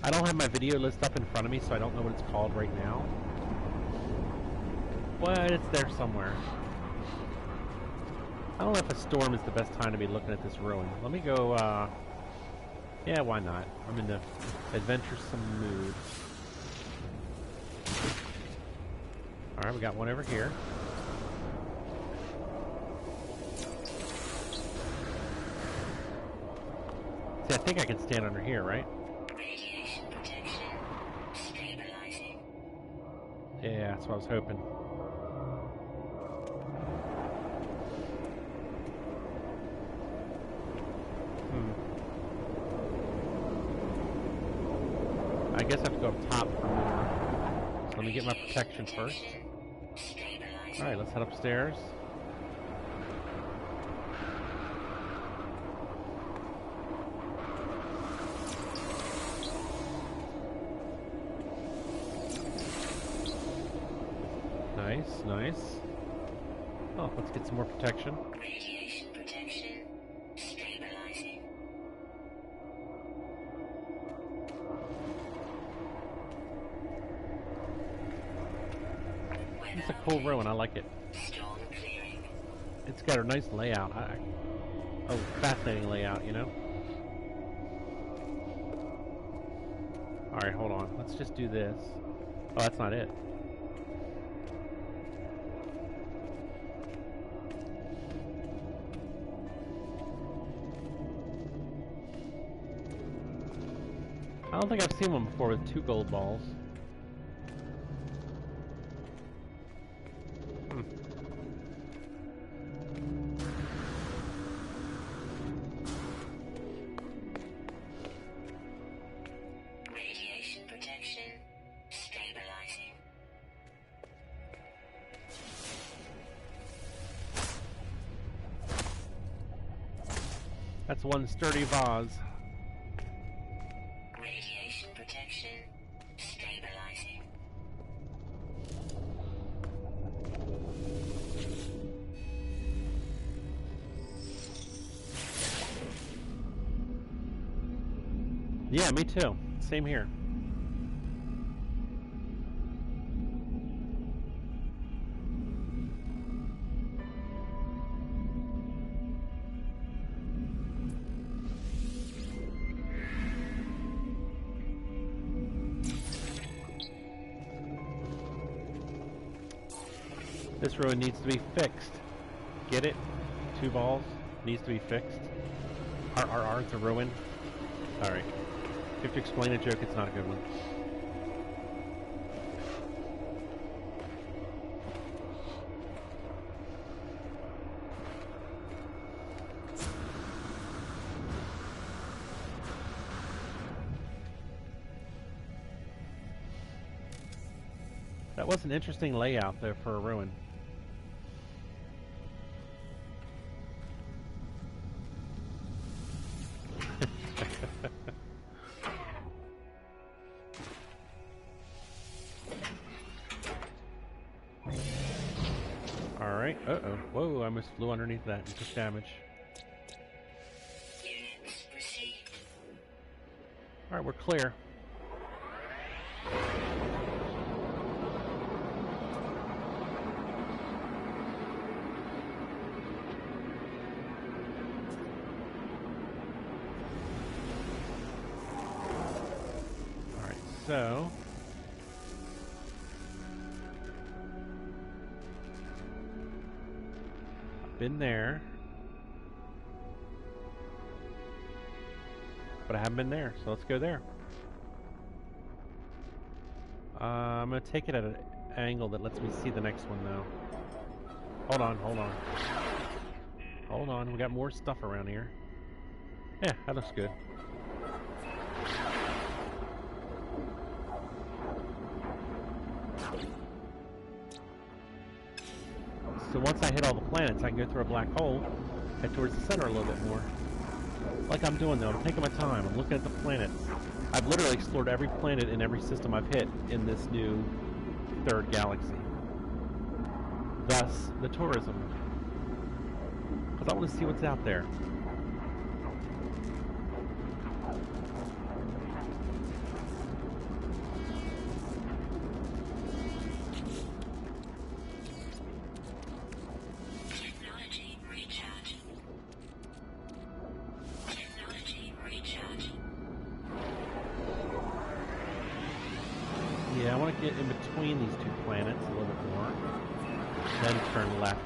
I don't have my video list up in front of me, so I don't know what it's called right now. But it's there somewhere. I don't know if a storm is the best time to be looking at this ruin. Let me go, yeah, why not? I'm in the adventuresome mood. Alright, we got one over here. See, I think I can stand under here, right? Radiation protection stabilizing. Yeah, that's what I was hoping. I guess I have to go up top for more. So let me get my protection first. Alright, let's head upstairs. Nice, nice. Oh, let's get some more protection. Radiation protection stabilizing. It's a cool ruin, I like it. Storm clearing. It's got a nice layout. Oh, fascinating layout, you know? Alright, hold on. Let's just do this. Oh, that's not it. I don't think I've seen one before with 2 gold balls. Radiation protection stabilizing. That's one sturdy vase. Radiation protection stabilizing. Yeah, me too. Same here. This ruin needs to be fixed. Get it? 2 balls. Needs to be fixed. It's a ruin. Alright. If you have to explain a joke, it's not a good one. That was an interesting layout there for a ruin. Alright. Uh-oh. Whoa, I almost flew underneath that and took damage. Units received. Alright, we're clear. Alright, so... been there, but I haven't been there, so let's go there. I'm gonna take it at an angle that lets me see the next one though. Hold on, hold on. Hold on, we got more stuff around here. Yeah, that looks good. So once I hit all the planets, I can go through a black hole, head towards the center a little bit more. Like I'm doing though, I'm taking my time, I'm looking at the planets. I've literally explored every planet in every system I've hit in this new third galaxy. Thus, the tourism. Because I want to see what's out there. Yeah, I want to get in between these two planets a little bit more. Then turn left.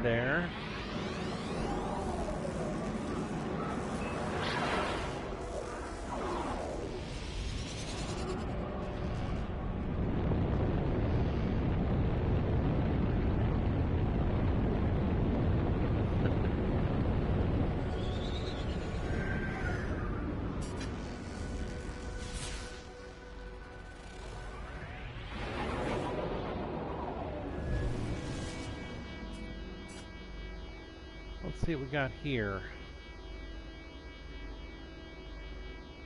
There. Let's see what we got here.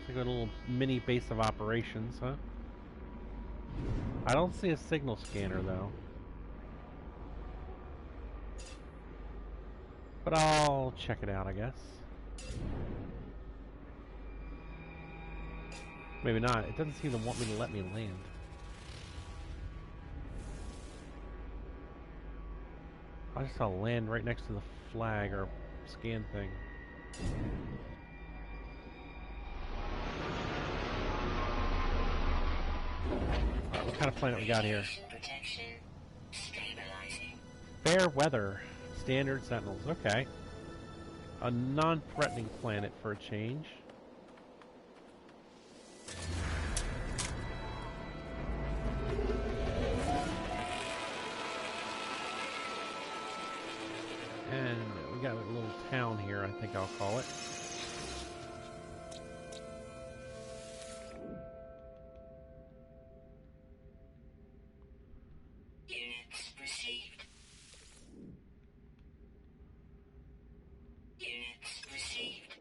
It's like a little mini base of operations, huh? I don't see a signal scanner though. But I'll check it out, I guess. Maybe not. It doesn't seem to want me to let me land. I just saw land right next to the flag or scan thing. Alright, what kind of planet we got here? Protection stabilizing. Fair weather. Standard sentinels. Okay. A non-threatening planet for a change. And we got a little town here, I think I'll call it. Units received. Units received.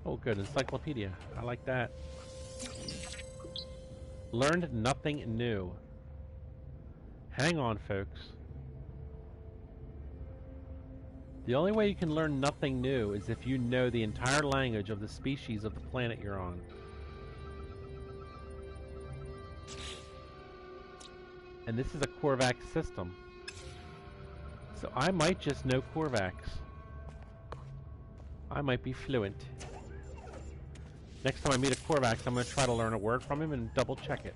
Oh, good. Encyclopedia. I like that. Learned nothing new. Hang on, folks. The only way you can learn nothing new is if you know the entire language of the species of the planet you're on. And this is a Korvax system. So I might just know Korvax. I might be fluent. Next time I meet a Korvax, I'm going to try to learn a word from him and double check it.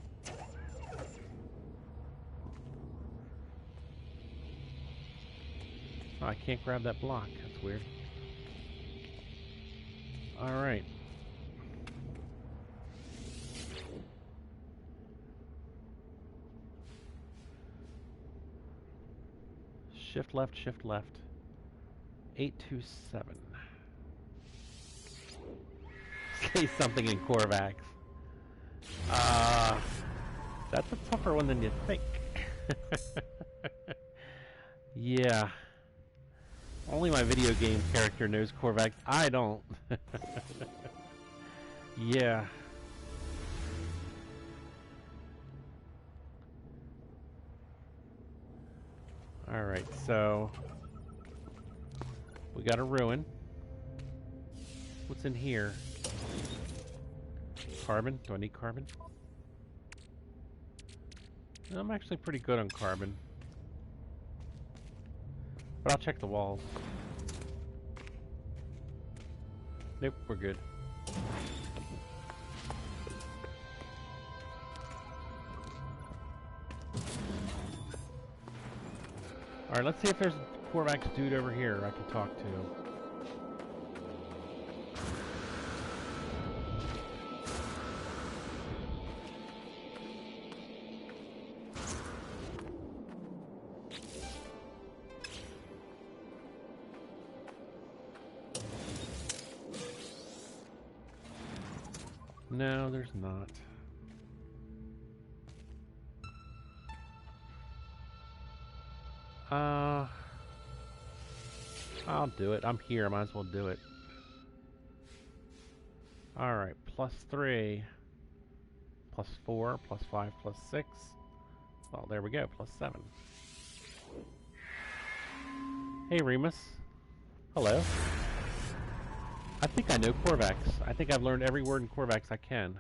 Oh, I can't grab that block. That's weird. Alright. Shift left, shift left. 827. Say something in Corvax. That's a tougher one than you think. Yeah. Only my video game character knows Corvax. I don't. Yeah. Alright, so we got a ruin. What's in here? Carbon? Do I need carbon? I'm actually pretty good on carbon. But I'll check the walls. Nope, we're good. Alright, let's see if there's a Corvax dude over here I can talk to. No, there's not. I'll do it. I'm here. I might as well do it. Alright, +3, +4, +5, +6. Well, there we go, +7. Hey, Remus. Hello. I think I know Corvax. I think I've learned every word in Corvax I can.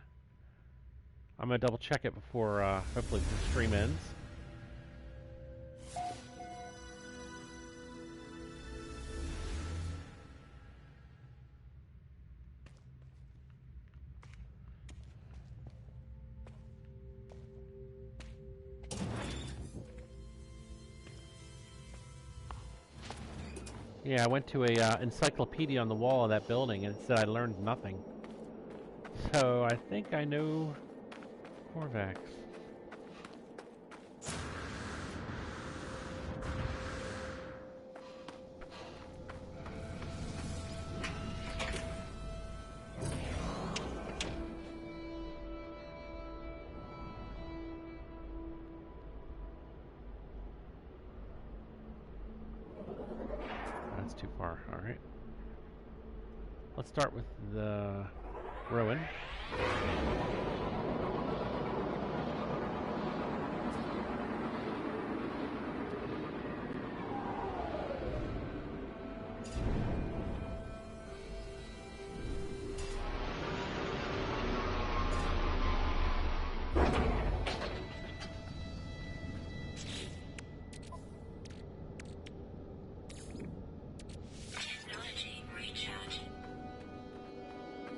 I'm gonna double check it before, hopefully the stream ends. Yeah, I went to a encyclopedia on the wall of that building and it said I learned nothing. So I think I know Corvax. That's too far. Alright. Let's start with the ruin.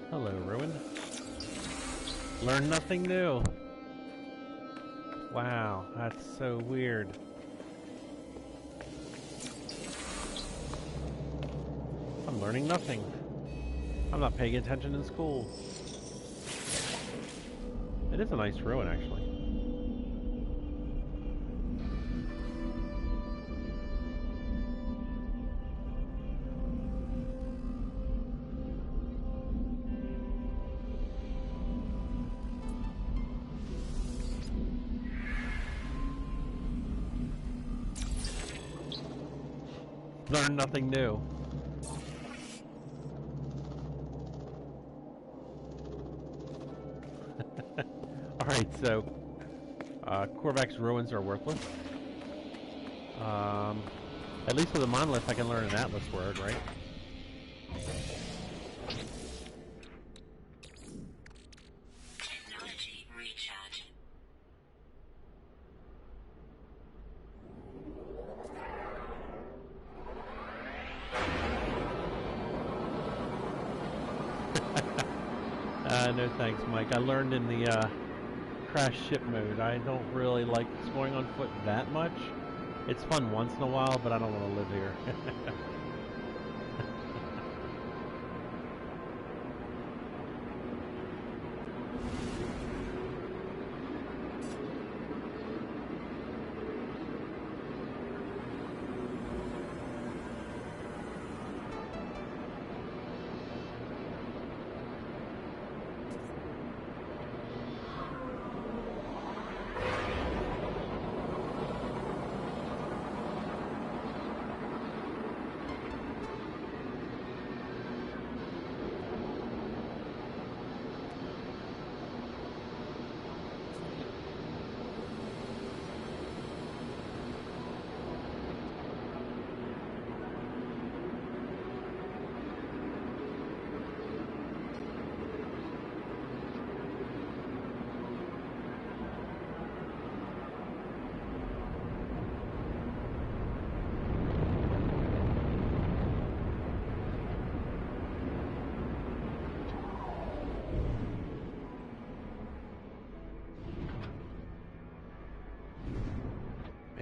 Hello, Ruin. Learn nothing new. Wow, that's so weird. I'm learning nothing. I'm not paying attention in school. It is a nice ruin, actually. Learn nothing new. Alright, so Corvax ruins are worthless. At least with a monolith I can learn an Atlas word, right? Technology recharge. No thanks, Mike. I learned in the crash ship mode. I don't really like going on foot that much. It's fun once in a while, but I don't want to live here.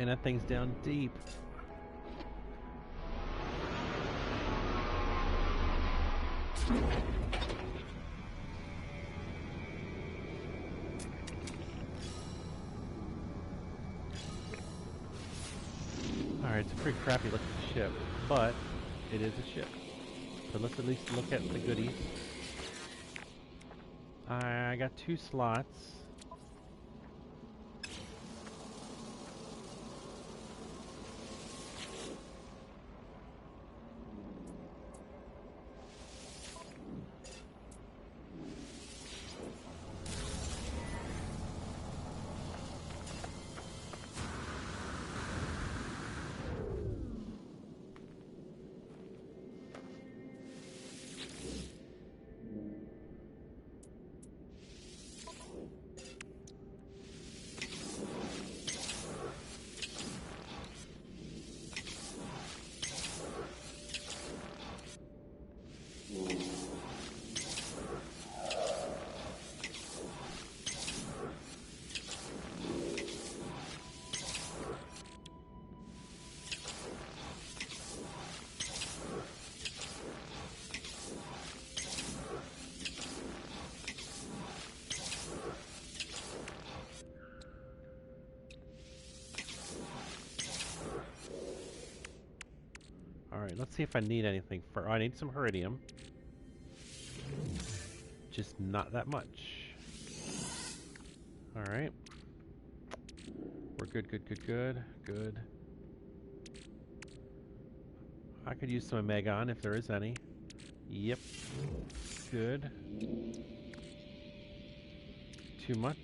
Man, that thing's down deep. Alright, it's a pretty crappy looking ship, but it is a ship. So let's at least look at the goodies. I got 2 slots. Alright, let's see if I need anything for. Oh, I need some Heridium. Just not that much. Alright. We're good, good, good, good, good. I could use some Omegon if there is any. Yep. Good. Too much.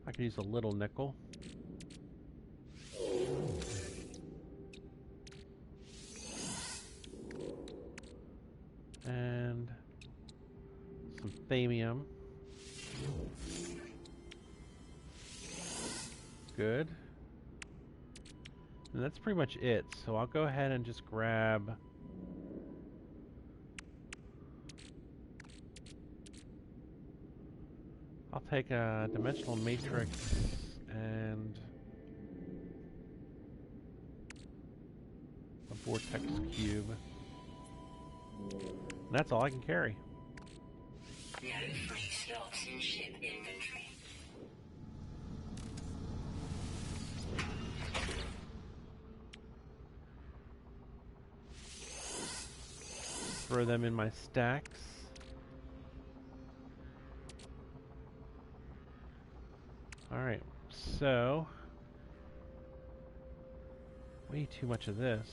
I could use a little nickel. And some thamium. Good. And that's pretty much it. So I'll go ahead and just grab I'll take a dimensional matrix and a vortex cube. And that's all I can carry. No free slots in ship inventory. Throw them in my stacks. Alright, so way too much of this.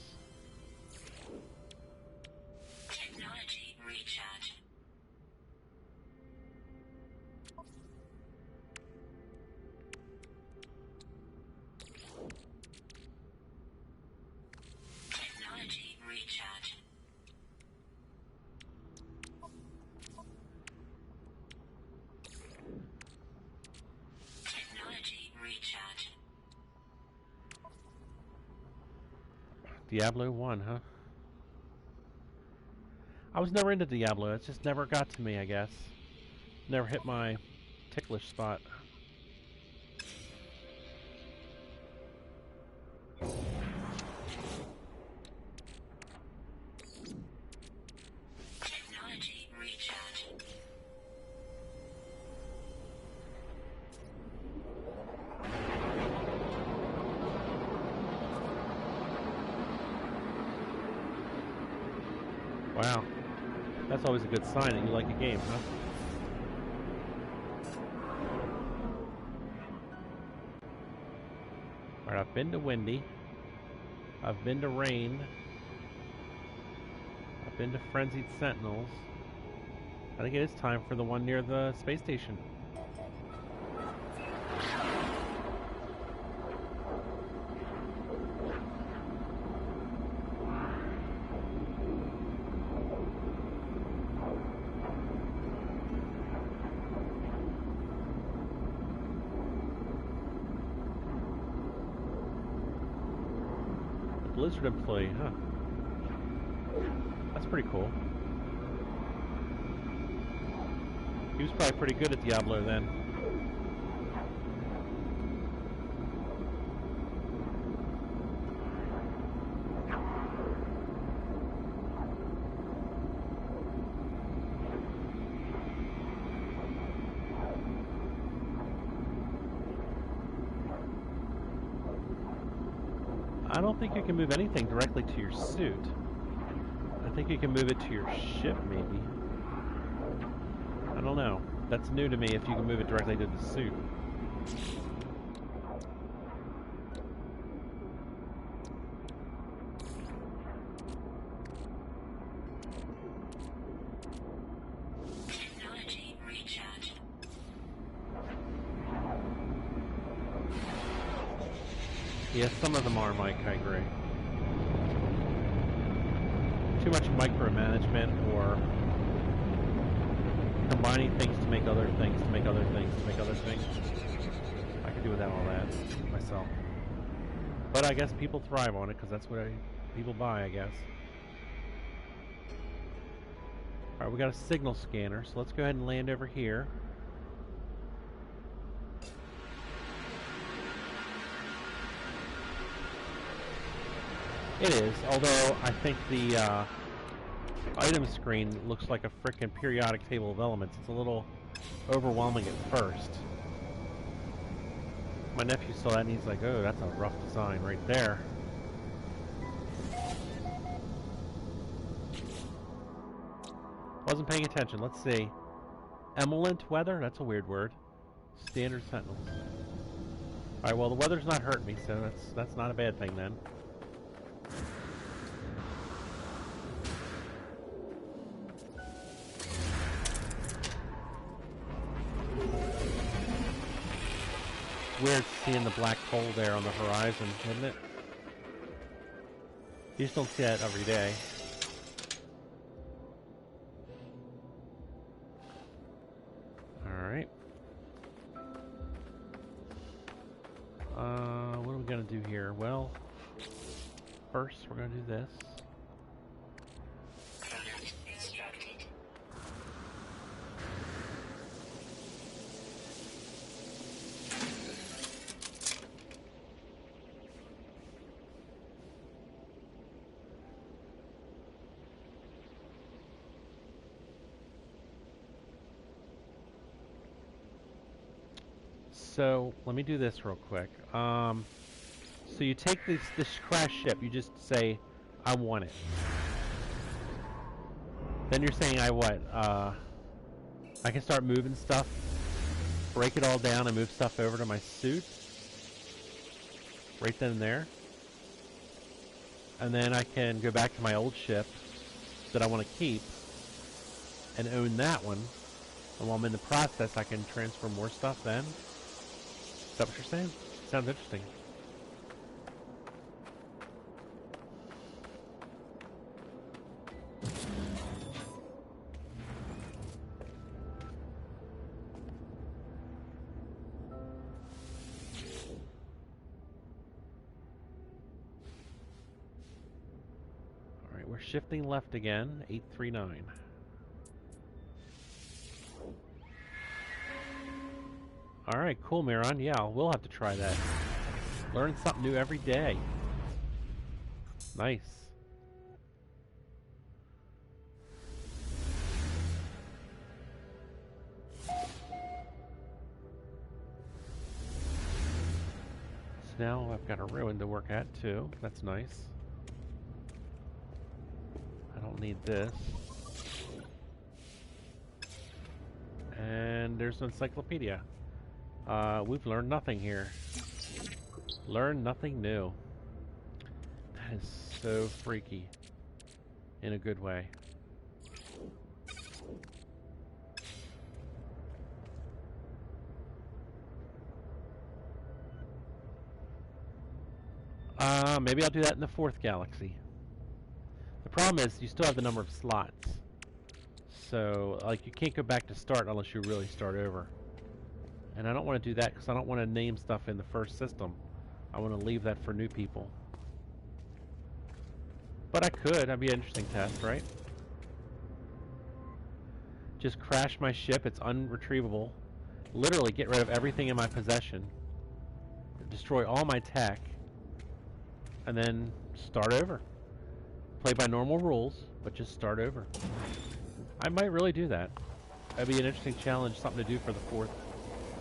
Technology recharge. Technology recharge. Technology recharge. Diablo 1, huh? I was never into Diablo. It just never got to me, I guess. Never hit my ticklish spot. Technology recharge. Wow. That's always a good sign that you like a game, huh? Alright, I've been to Windy. I've been to Rain. I've been to Frenzied Sentinels. I think it is time for the one near the space station. Blizzard employee, huh? That's pretty cool. He was probably pretty good at Diablo then. I don't think you can move anything directly to your suit. I think you can move it to your ship, maybe. I don't know. That's new to me, if you can move it directly to the suit. Technology recharged. Yeah, some of them are, Mike, I agree. Too much micromanagement or combining things to make other things, to make other things, to make other things. I could do without all that myself. But I guess people thrive on it because that's what people buy, I guess. Alright, we got a signal scanner, so let's go ahead and land over here. It is, although I think the item screen looks like a frickin' periodic table of elements. It's a little overwhelming at first. My nephew saw that and he's like, oh, that's a rough design right there. Wasn't paying attention. Let's see. Emollient weather? That's a weird word. Standard sentinels. Alright, well the weather's not hurting me, so that's not a bad thing then. Weird seeing the black hole there on the horizon, isn't it? You just don't see that every day. Alright. What are we gonna do here? Well, first we're gonna do this. Product extracted. So let me do this real quick. So you take this crash ship, you just say, I want it. Then you're saying I what? I can start moving stuff, break it all down and move stuff over to my suit. Right then and there. And then I can go back to my old ship that I want to keep and own that one. And while I'm in the process, I can transfer more stuff then. Is that what you're saying? Sounds interesting. Alright, we're shifting left again. 839. Alright, cool, Miron. Yeah, we'll have to try that. Learn something new every day. Nice. So now I've got a ruin to work at, too. That's nice. I don't need this. And there's an encyclopedia. We've learned nothing here. Learn nothing new. That is so freaky. In a good way. Maybe I'll do that in the 4th galaxy. The problem is, you still have the number of slots. So, like, you can't go back to start unless you really start over. And I don't want to do that because I don't want to name stuff in the first system. I want to leave that for new people. But I could. That'd be an interesting test, right? just crash my ship. It's unretrievable. Literally get rid of everything in my possession. Destroy all my tech. And then start over. Play by normal rules, but just start over. I might really do that. That'd be an interesting challenge, something to do for the 4th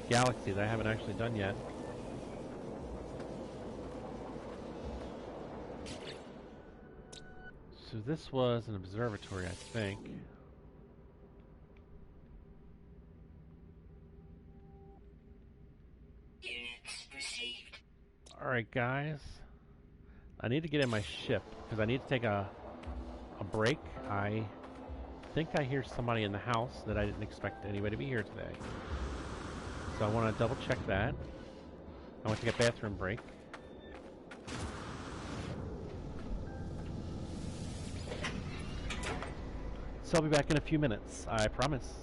galaxy that I haven't actually done yet. So this was an observatory, I think. Units received. Alright guys, I need to get in my ship because I need to take a break. I think I hear somebody in the house that I didn't expect anybody to be here today. So I want to double check that. I want to take a bathroom break. So I'll be back in a few minutes, I promise.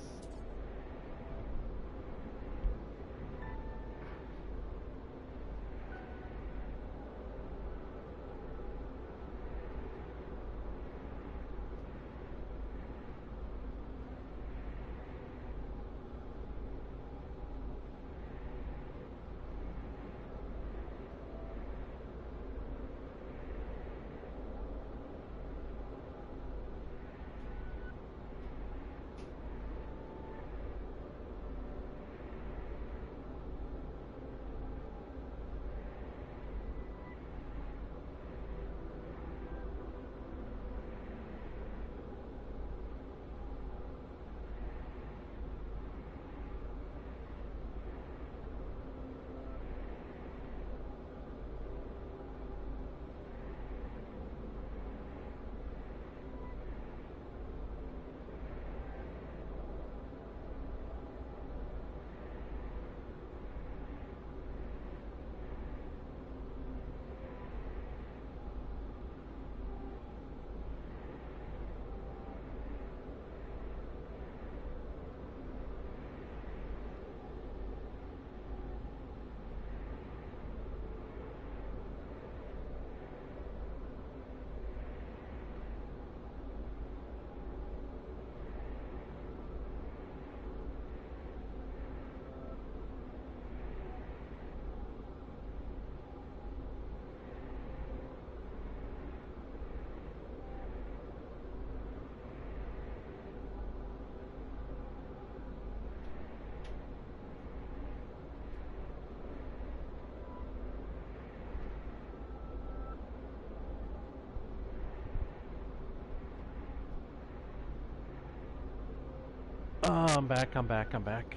I'm back.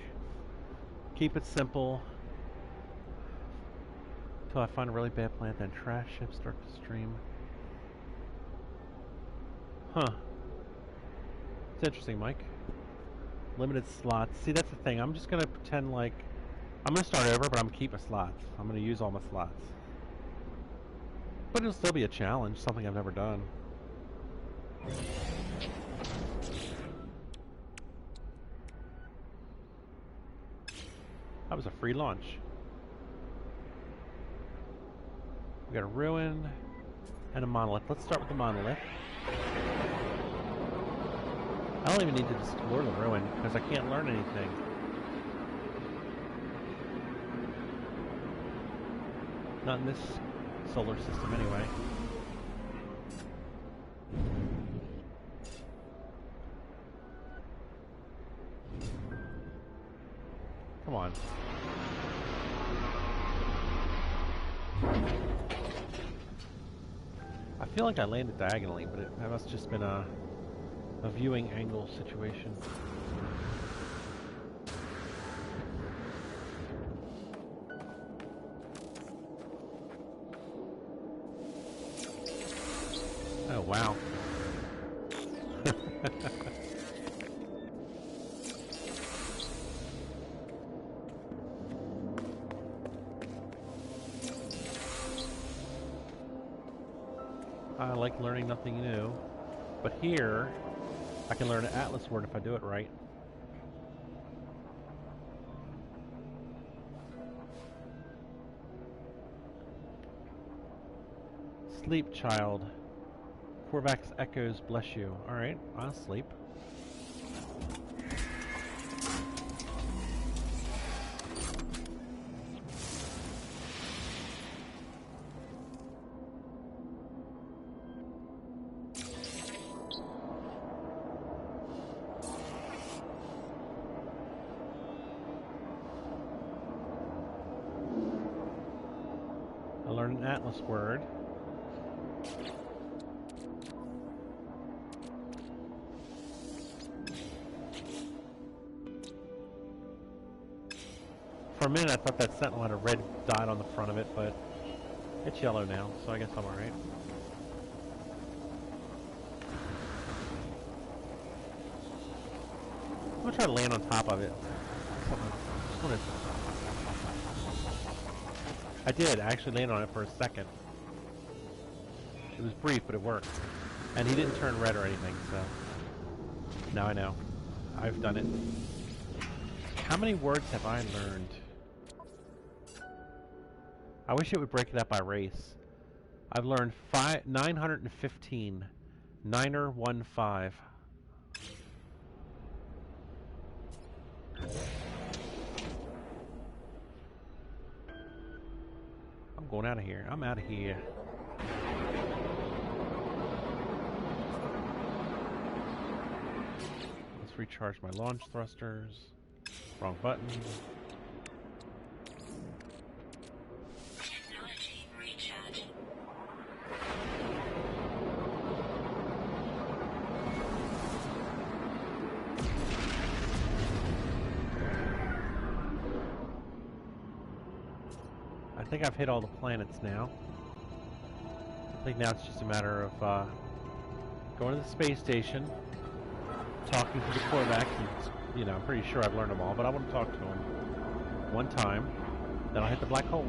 Keep it simple. Till I find a really bad plant, then trash ship, start to stream. Huh. It's interesting, Mike. Limited slots. See, that's the thing. I'm just gonna pretend like I'm gonna start over, but I'm keeping slots. I'm gonna use all my slots. But it'll still be a challenge, something I've never done. That was a free launch. We got a ruin and a monolith. Let's start with the monolith. I don't even need to explore the ruin because I can't learn anything. Not in this solar system anyway. Come on. I feel like I landed diagonally, but that must have just been a viewing angle situation. Oh, wow. I like learning nothing new, but here I can learn an Atlas word if I do it right. Sleep, child. Corvax echoes, bless you. Alright, I'll sleep. Learn an Atlas word. For a minute I thought that sentinel had a red dot on the front of it, but it's yellow now, so I guess I'm alright. I'm gonna try to land on top of it. I did actually land on it for a second. It was brief, but it worked. And he didn't turn red or anything, so... Now I know. I've done it. How many words have I learned? I wish it would break it up by race. I've learned 915. 915. I'm going out of here. I'm out of here. Let's recharge my launch thrusters. Wrong button. Technology recharging. I think I've hit all the planets now. I think now it's just a matter of going to the space station, talking to the quarterbacks, and, you know, I'm pretty sure I've learned them all, but I want to talk to them one time, then I'll hit the black hole.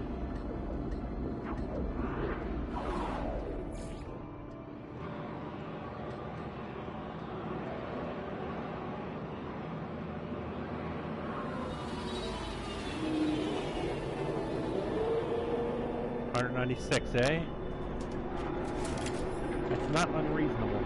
$196, eh? It's not unreasonable.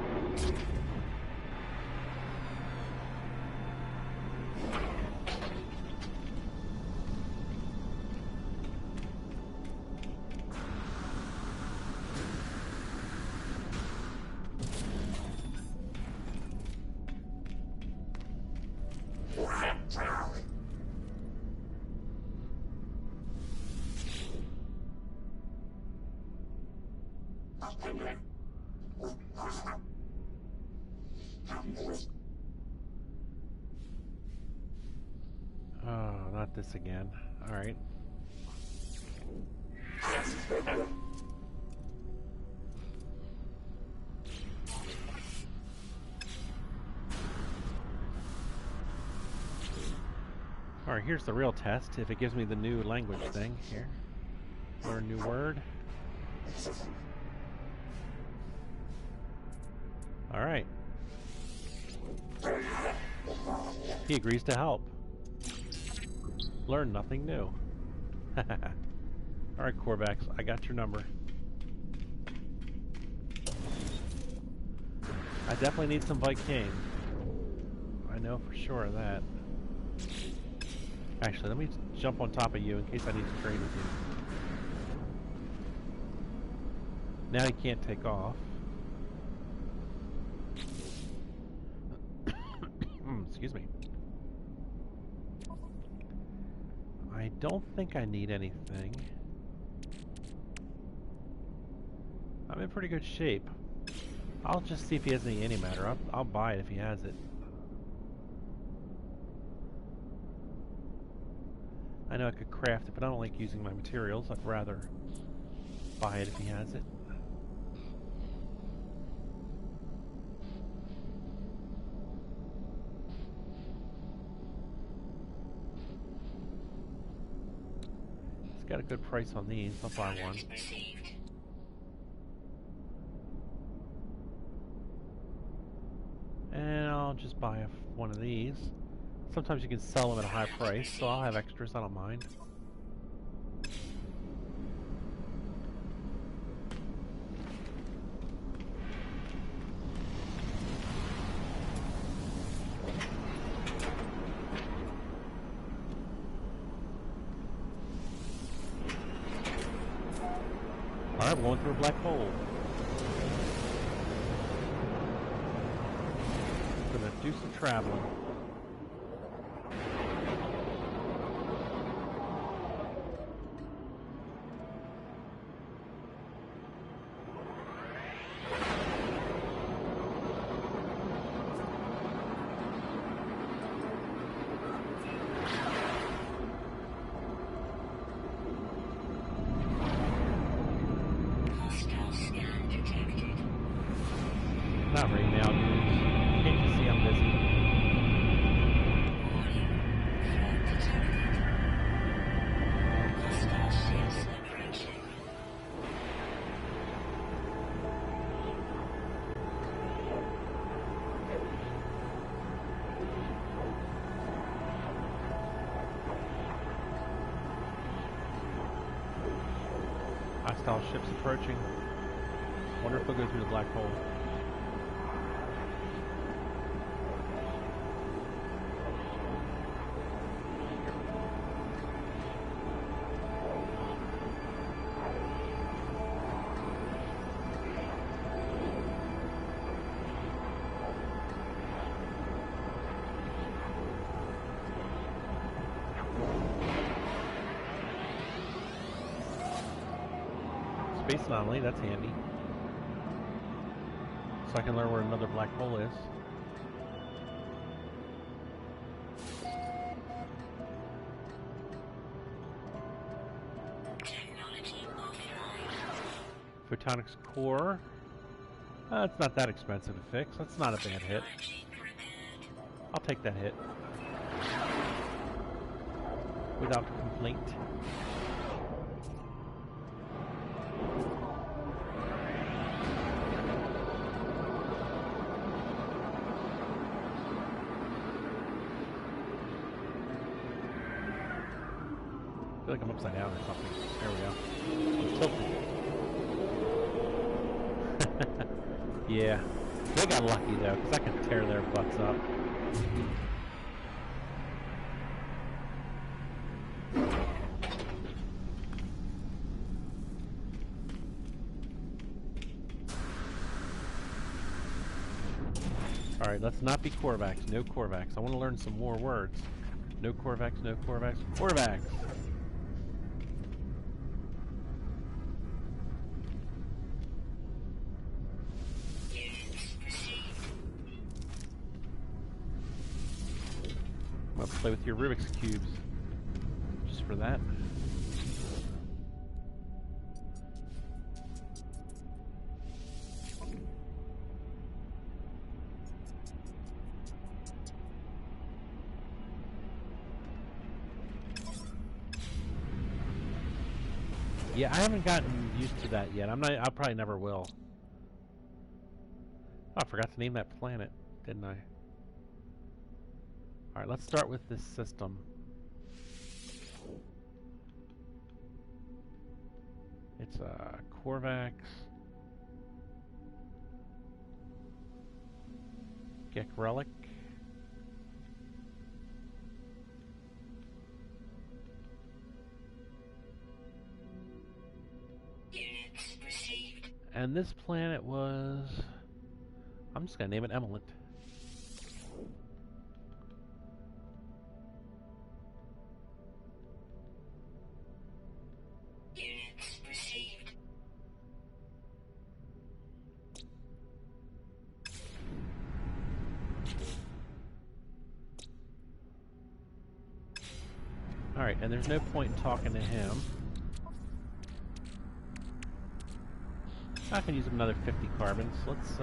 Oh, not this again. Alright. Alright, here's the real test. If it gives me the new language thing here. Learn a new word. Alright. He agrees to help. Learn nothing new. Alright, Corvax, I got your number. I definitely need some Viking. I know for sure of that. Actually, let me jump on top of you in case I need to trade with you. Now he can't take off. Excuse me. I don't think I need anything. I'm in pretty good shape. I'll just see if he has any antimatter. I'll buy it if he has it. I know I could craft it, but I don't like using my materials. I'd rather buy it if he has it. He's got a good price on these. I'll buy one. And I'll just buy one of these. Sometimes you can sell them at a high price, so I'll have extras. I don't mind. Alright, we're going through a black hole. Gonna do some traveling. Not right now, dudes. Can't you see I'm busy? Warning. Threat detected. Hostile ships approaching. Hostile ships approaching. Wonder if they'll go through the black hole. Space anomaly, that's handy. So I can learn where another black hole is. Technology offline. Photonics core. It's not that expensive to fix. That's not a bad hit. Technology prepared. I'll take that hit. Without complaint. I feel like I'm upside down or something. There we go. I'm tilted. Yeah. They got lucky though, because I can tear their butts up. Alright, let's not be Corvax. No Corvax. I want to learn some more words. No Corvax, no Corvax. Corvax! Units received. I'm gonna play with your Rubik's Cubes. Just for that. Yeah, I haven't gotten used to that yet. I probably never will. Oh, I forgot to name that planet, didn't I? Alright, let's start with this system. It's a Corvax. Relic. Units received. And this planet was... I'm just gonna name it Emelant. Units received. Alright, and there's no point in talking to him. I can use another 50 carbons. Let's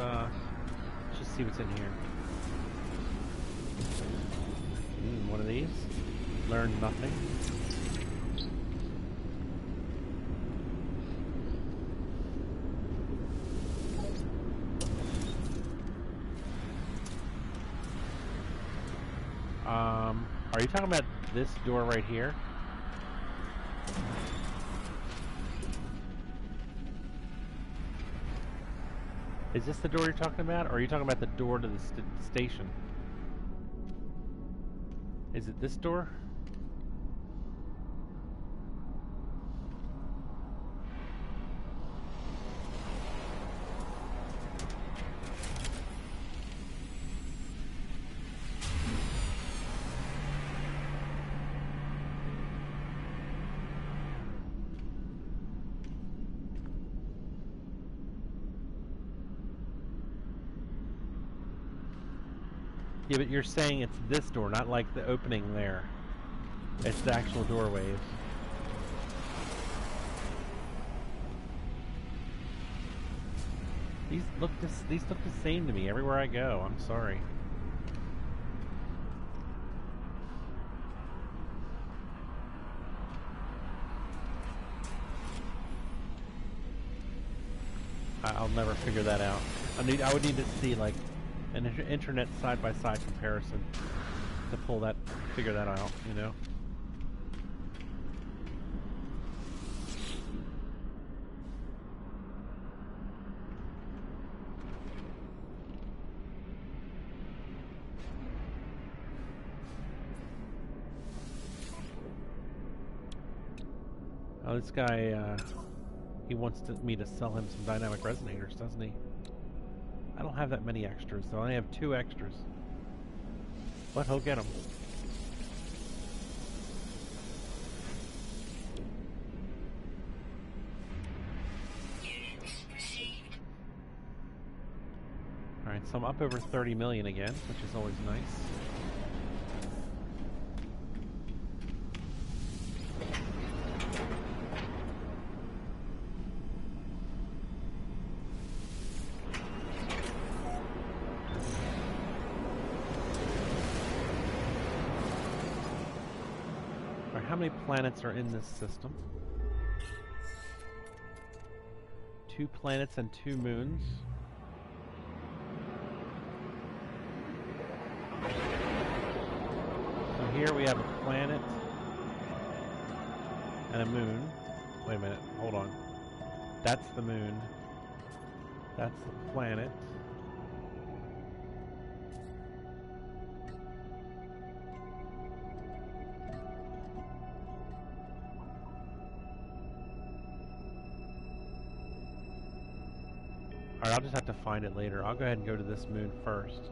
just see what's in here. One of these. Learn nothing. Are you talking about this door right here? Is this the door you're talking about, or are you talking about the door to the station? Is it this door? Yeah, but you're saying it's this door, not like the opening there. It's the actual doorways. These look the same to me everywhere I go. I'm sorry. I'll never figure that out. I would need to see like an internet side-by-side comparison to figure that out, you know? Oh, this guy, he wants me to sell him some dynamic resonators, doesn't he? I don't have that many extras, though. I only have 2 extras. But he'll get them. Alright, so I'm up over 30 million again, which is always nice. How many planets are in this system? 2 planets and 2 moons. So here we have a planet and a moon. Wait a minute, hold on. That's the moon. That's the planet. Alright, I'll just have to find it later. I'll go ahead and go to this moon first.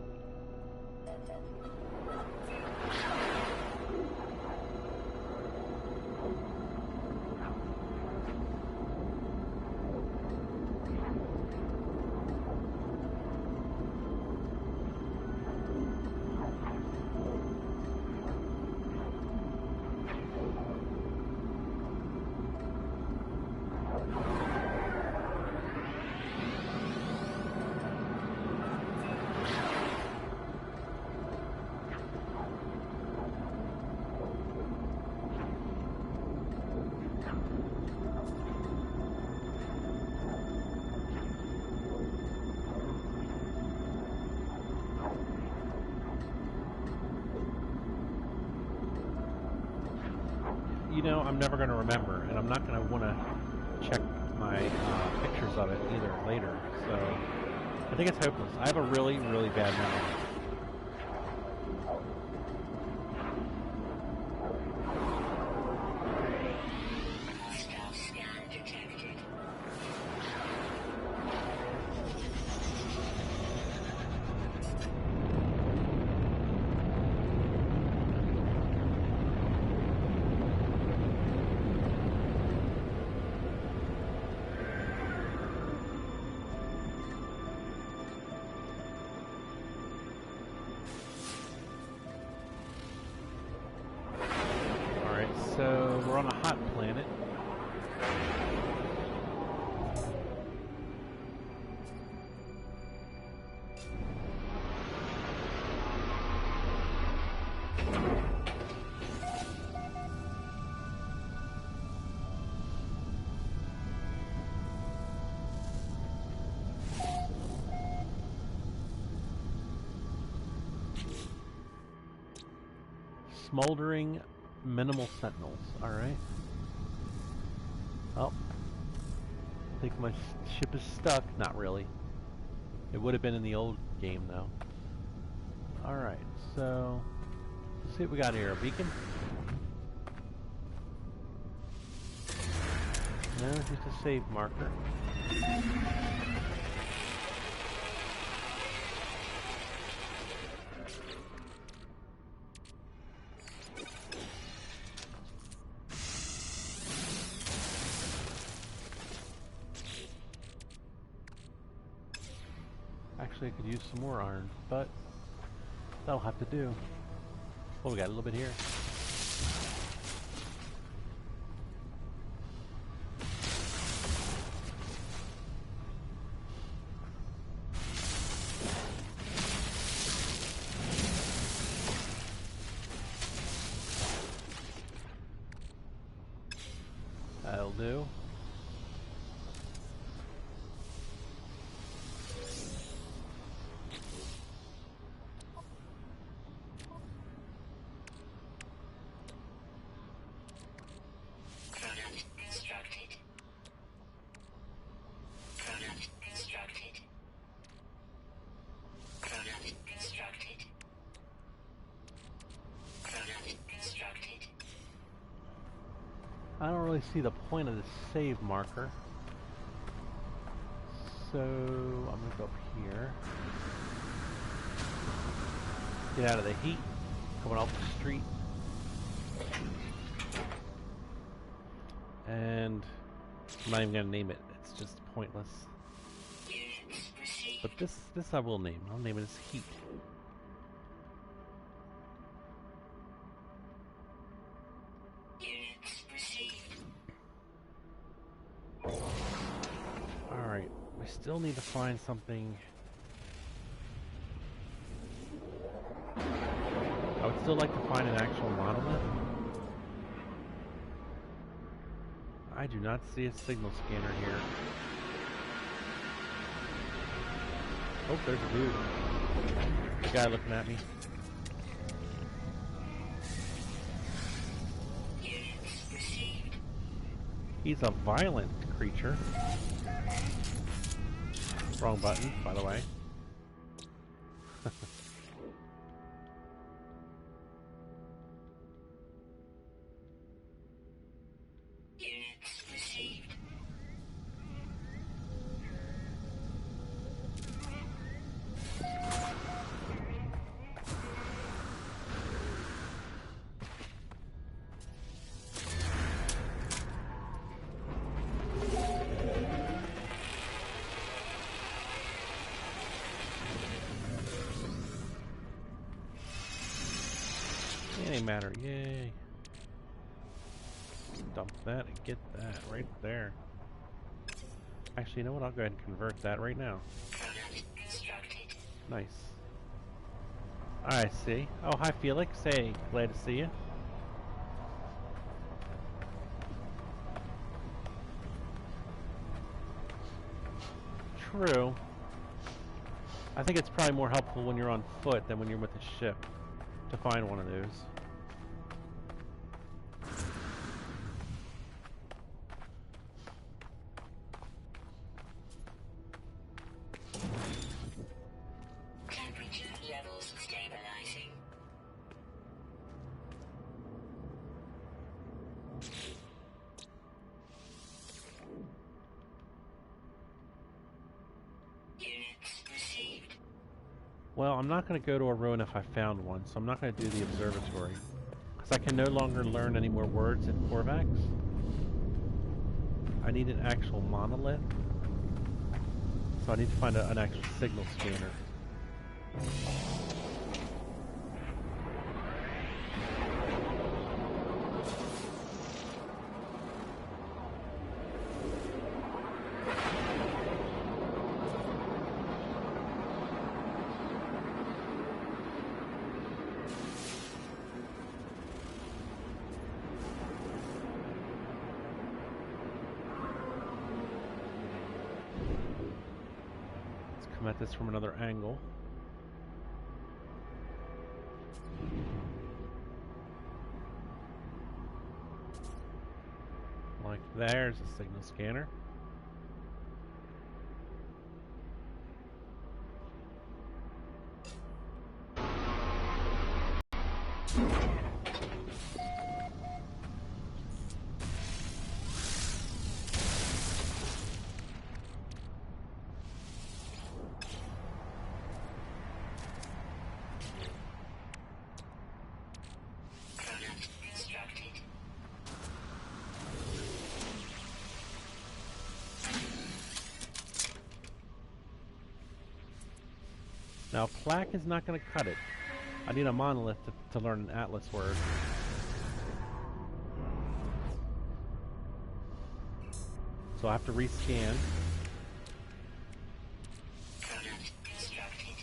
You know, I'm never going to remember, and I'm not going to want to check my pictures of it either later, so I think it's hopeless. I have a really, really bad memory. So, we're on a hot planet. Smoldering minimal sentinels, alright. Oh. I think my ship is stuck. Not really. It would have been in the old game, though. Alright, so... let's see what we got here. A beacon? No, just a save marker. Actually, I could use some more iron, but that'll have to do. Well, we got a little bit here. That'll do. Product constructed. Product constructed. Product constructed. Product constructed. I don't really see the point of this save marker. So I'm gonna go up here. Get out of the heat. Coming off the street. And I'm not even gonna name it. It's just pointless. Units received. But this I will name. I'll name it as heat. Units received. Alright, we still need to find something. I would still like to find an actual monolith. I do not see a signal scanner here. Oh, there's a dude. The guy looking at me. Units received. He's a violent creature. Wrong button, by the way. Units received. It ain't matter, yay. Dump that and get that right there. Actually, you know what? I'll go ahead and convert that right now. Product constructed. Nice. I see. Oh, hi Felix. Hey, glad to see you. True. I think it's probably more helpful when you're on foot than when you're with a ship to find one of those. Temperature levels stabilizing. Units received. Well, I'm not going to go to a ruin if I found one, so I'm not going to do the observatory. Because I can no longer learn any more words in Korvax. I need an actual monolith. So I need to find an actual signal scanner. Come at this from another angle. Like there's a signal scanner. Product constructed. Now, plaque is not going to cut it. I need a monolith to learn an atlas word. So I have to rescan. Product constructed.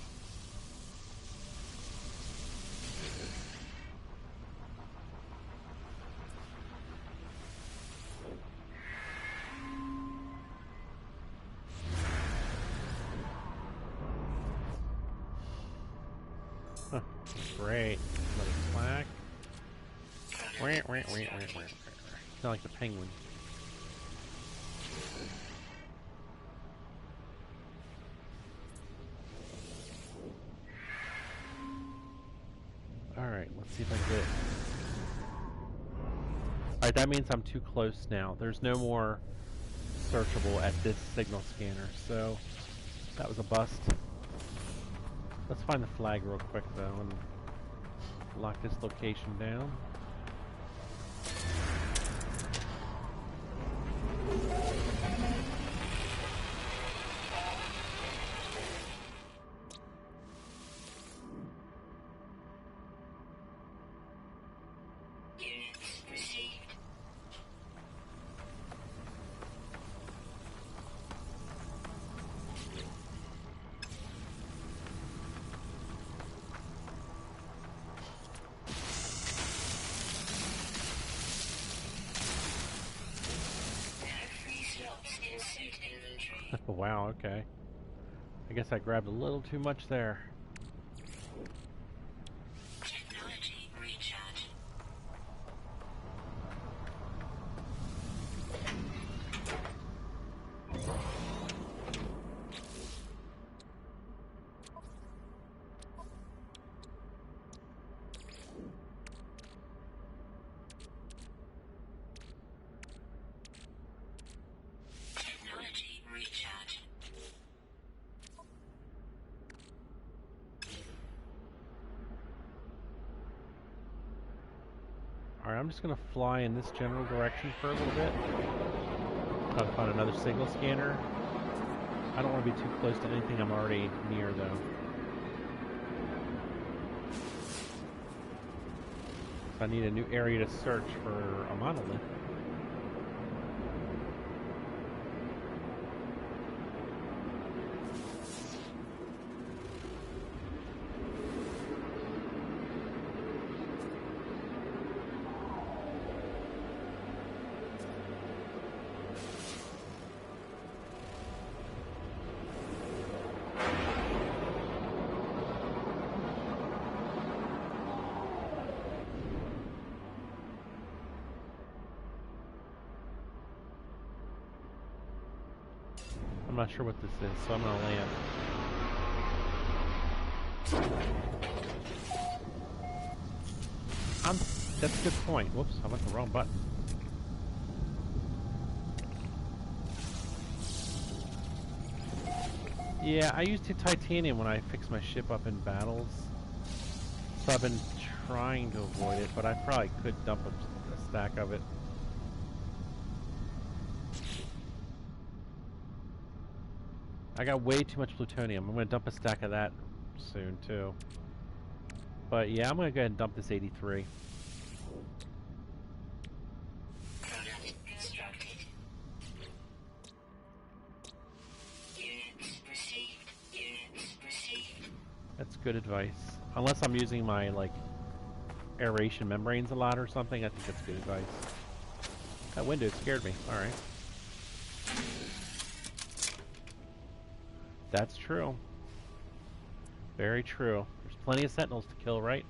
Huh. Great. Another plaque. Sound like the penguin. Alright, let's see if I can get it. Alright, that means I'm too close now. There's no more searchable at this signal scanner, so that was a bust. Let's find the flag real quick though and lock this location down. Wow, okay. I guess I grabbed a little too much there. Technology recharge. Technology recharge. Alright, I'm just gonna fly in this general direction for a little bit. Try to find another signal scanner. I don't want to be too close to anything I'm already near though. So I need a new area to search for a monolith. I'm not sure what this is, so I'm gonna land. That's a good point. Whoops, I went the wrong button. Yeah, I used titanium when I fix my ship up in battles. So I've been trying to avoid it, but I probably could dump a stack of it. I got way too much plutonium. I'm going to dump a stack of that soon, too. But yeah, I'm going to go ahead and dump this 83. Product constructed. Units received. Units received. That's good advice. Unless I'm using my, like, aeration membranes a lot or something, I think that's good advice. That window scared me. Alright. That's true. Very true. There's plenty of sentinels to kill, right?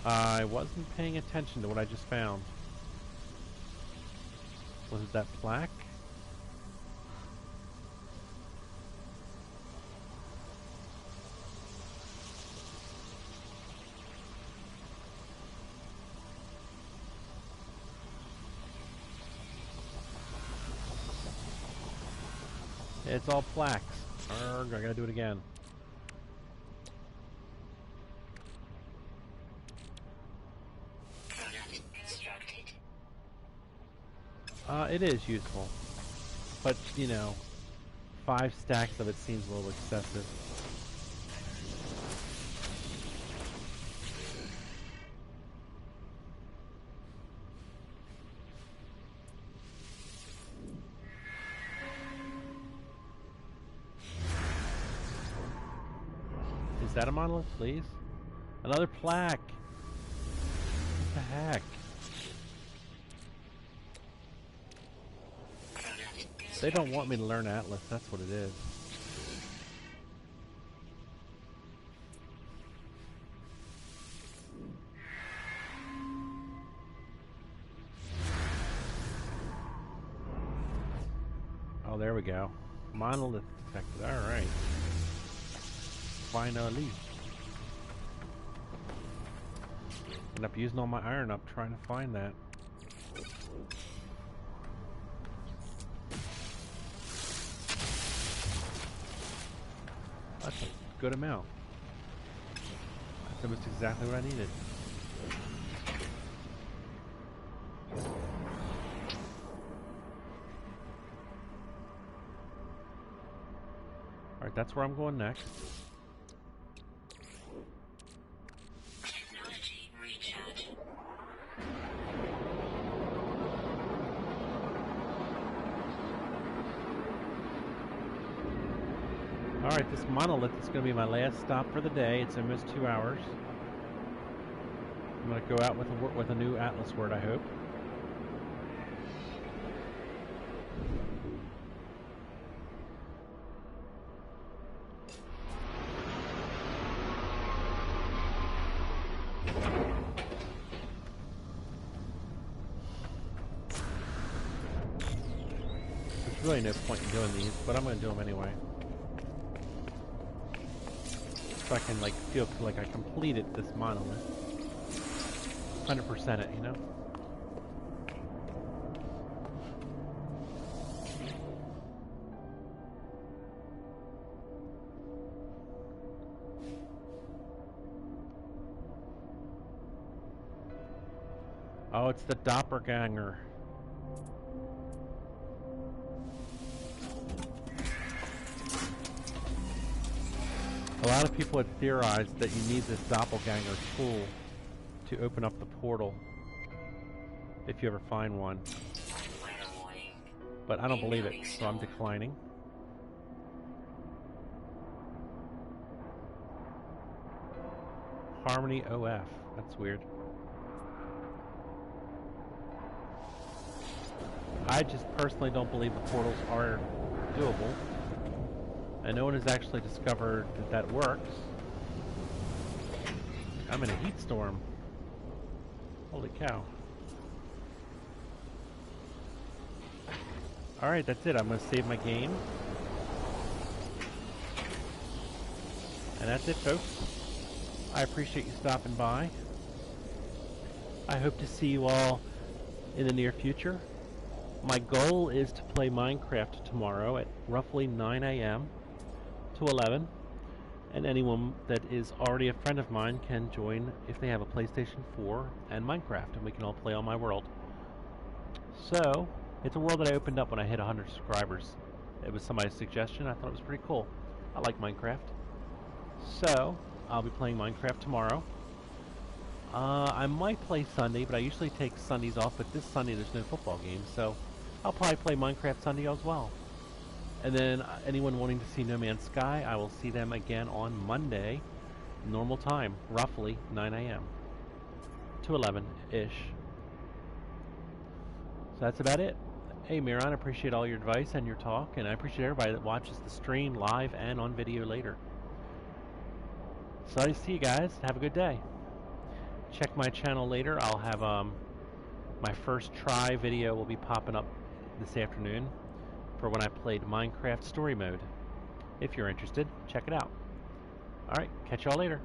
I wasn't paying attention to what I just found. Was it that plaque? It's all plaques. Arrgh, I gotta do it again. Product constructed. It is useful. But, you know, 5 stacks of it seems a little excessive. Is that a monolith, please? Another plaque! What the heck? They don't want me to learn Atlas, that's what it is. Oh, there we go. Monolith detected. Alright. Finally. End up using all my iron up trying to find that. That's a good amount. That's almost exactly what I needed. Alright, that's where I'm going next. Technology recharge. Alright, this monolith is going to be my last stop for the day. It's almost 2 hours. I'm going to go out with a new Atlas word, I hope. There's really no point in doing these, but I'm going to do them anyway. So I can like feel like I completed this monolith. 100% it, you know? Oh, it's the doppelganger. A lot of people had theorized that you need this doppelganger tool to open up the portal, if you ever find one. But I don't believe it, so I'm declining. Harmony OF, that's weird. I just personally don't believe the portals are doable. And no one has actually discovered that that works. I'm in a heat storm. Holy cow. Alright, that's it. I'm going to save my game. And that's it, folks. I appreciate you stopping by. I hope to see you all in the near future. My goal is to play Minecraft tomorrow at roughly 9 a.m. to 11, and anyone that is already a friend of mine can join if they have a PlayStation 4 and Minecraft, and we can all play on my world. So, it's a world that I opened up when I hit 100 subscribers. It was somebody's suggestion. I thought it was pretty cool. I like Minecraft. So, I'll be playing Minecraft tomorrow. I might play Sunday, but I usually take Sundays off, but this Sunday there's no football game, so I'll probably play Minecraft Sunday as well. And then anyone wanting to see No Man's Sky, I will see them again on Monday, normal time, roughly 9 a.m. to 11-ish. So that's about it. Hey Miran, I appreciate all your advice and your talk, and I appreciate everybody that watches the stream live and on video later. So I see you guys. Have a good day. Check my channel later. I'll have my first try video will be popping up this afternoon for when I played Minecraft Story Mode. If you're interested, check it out. Alright, catch y'all later.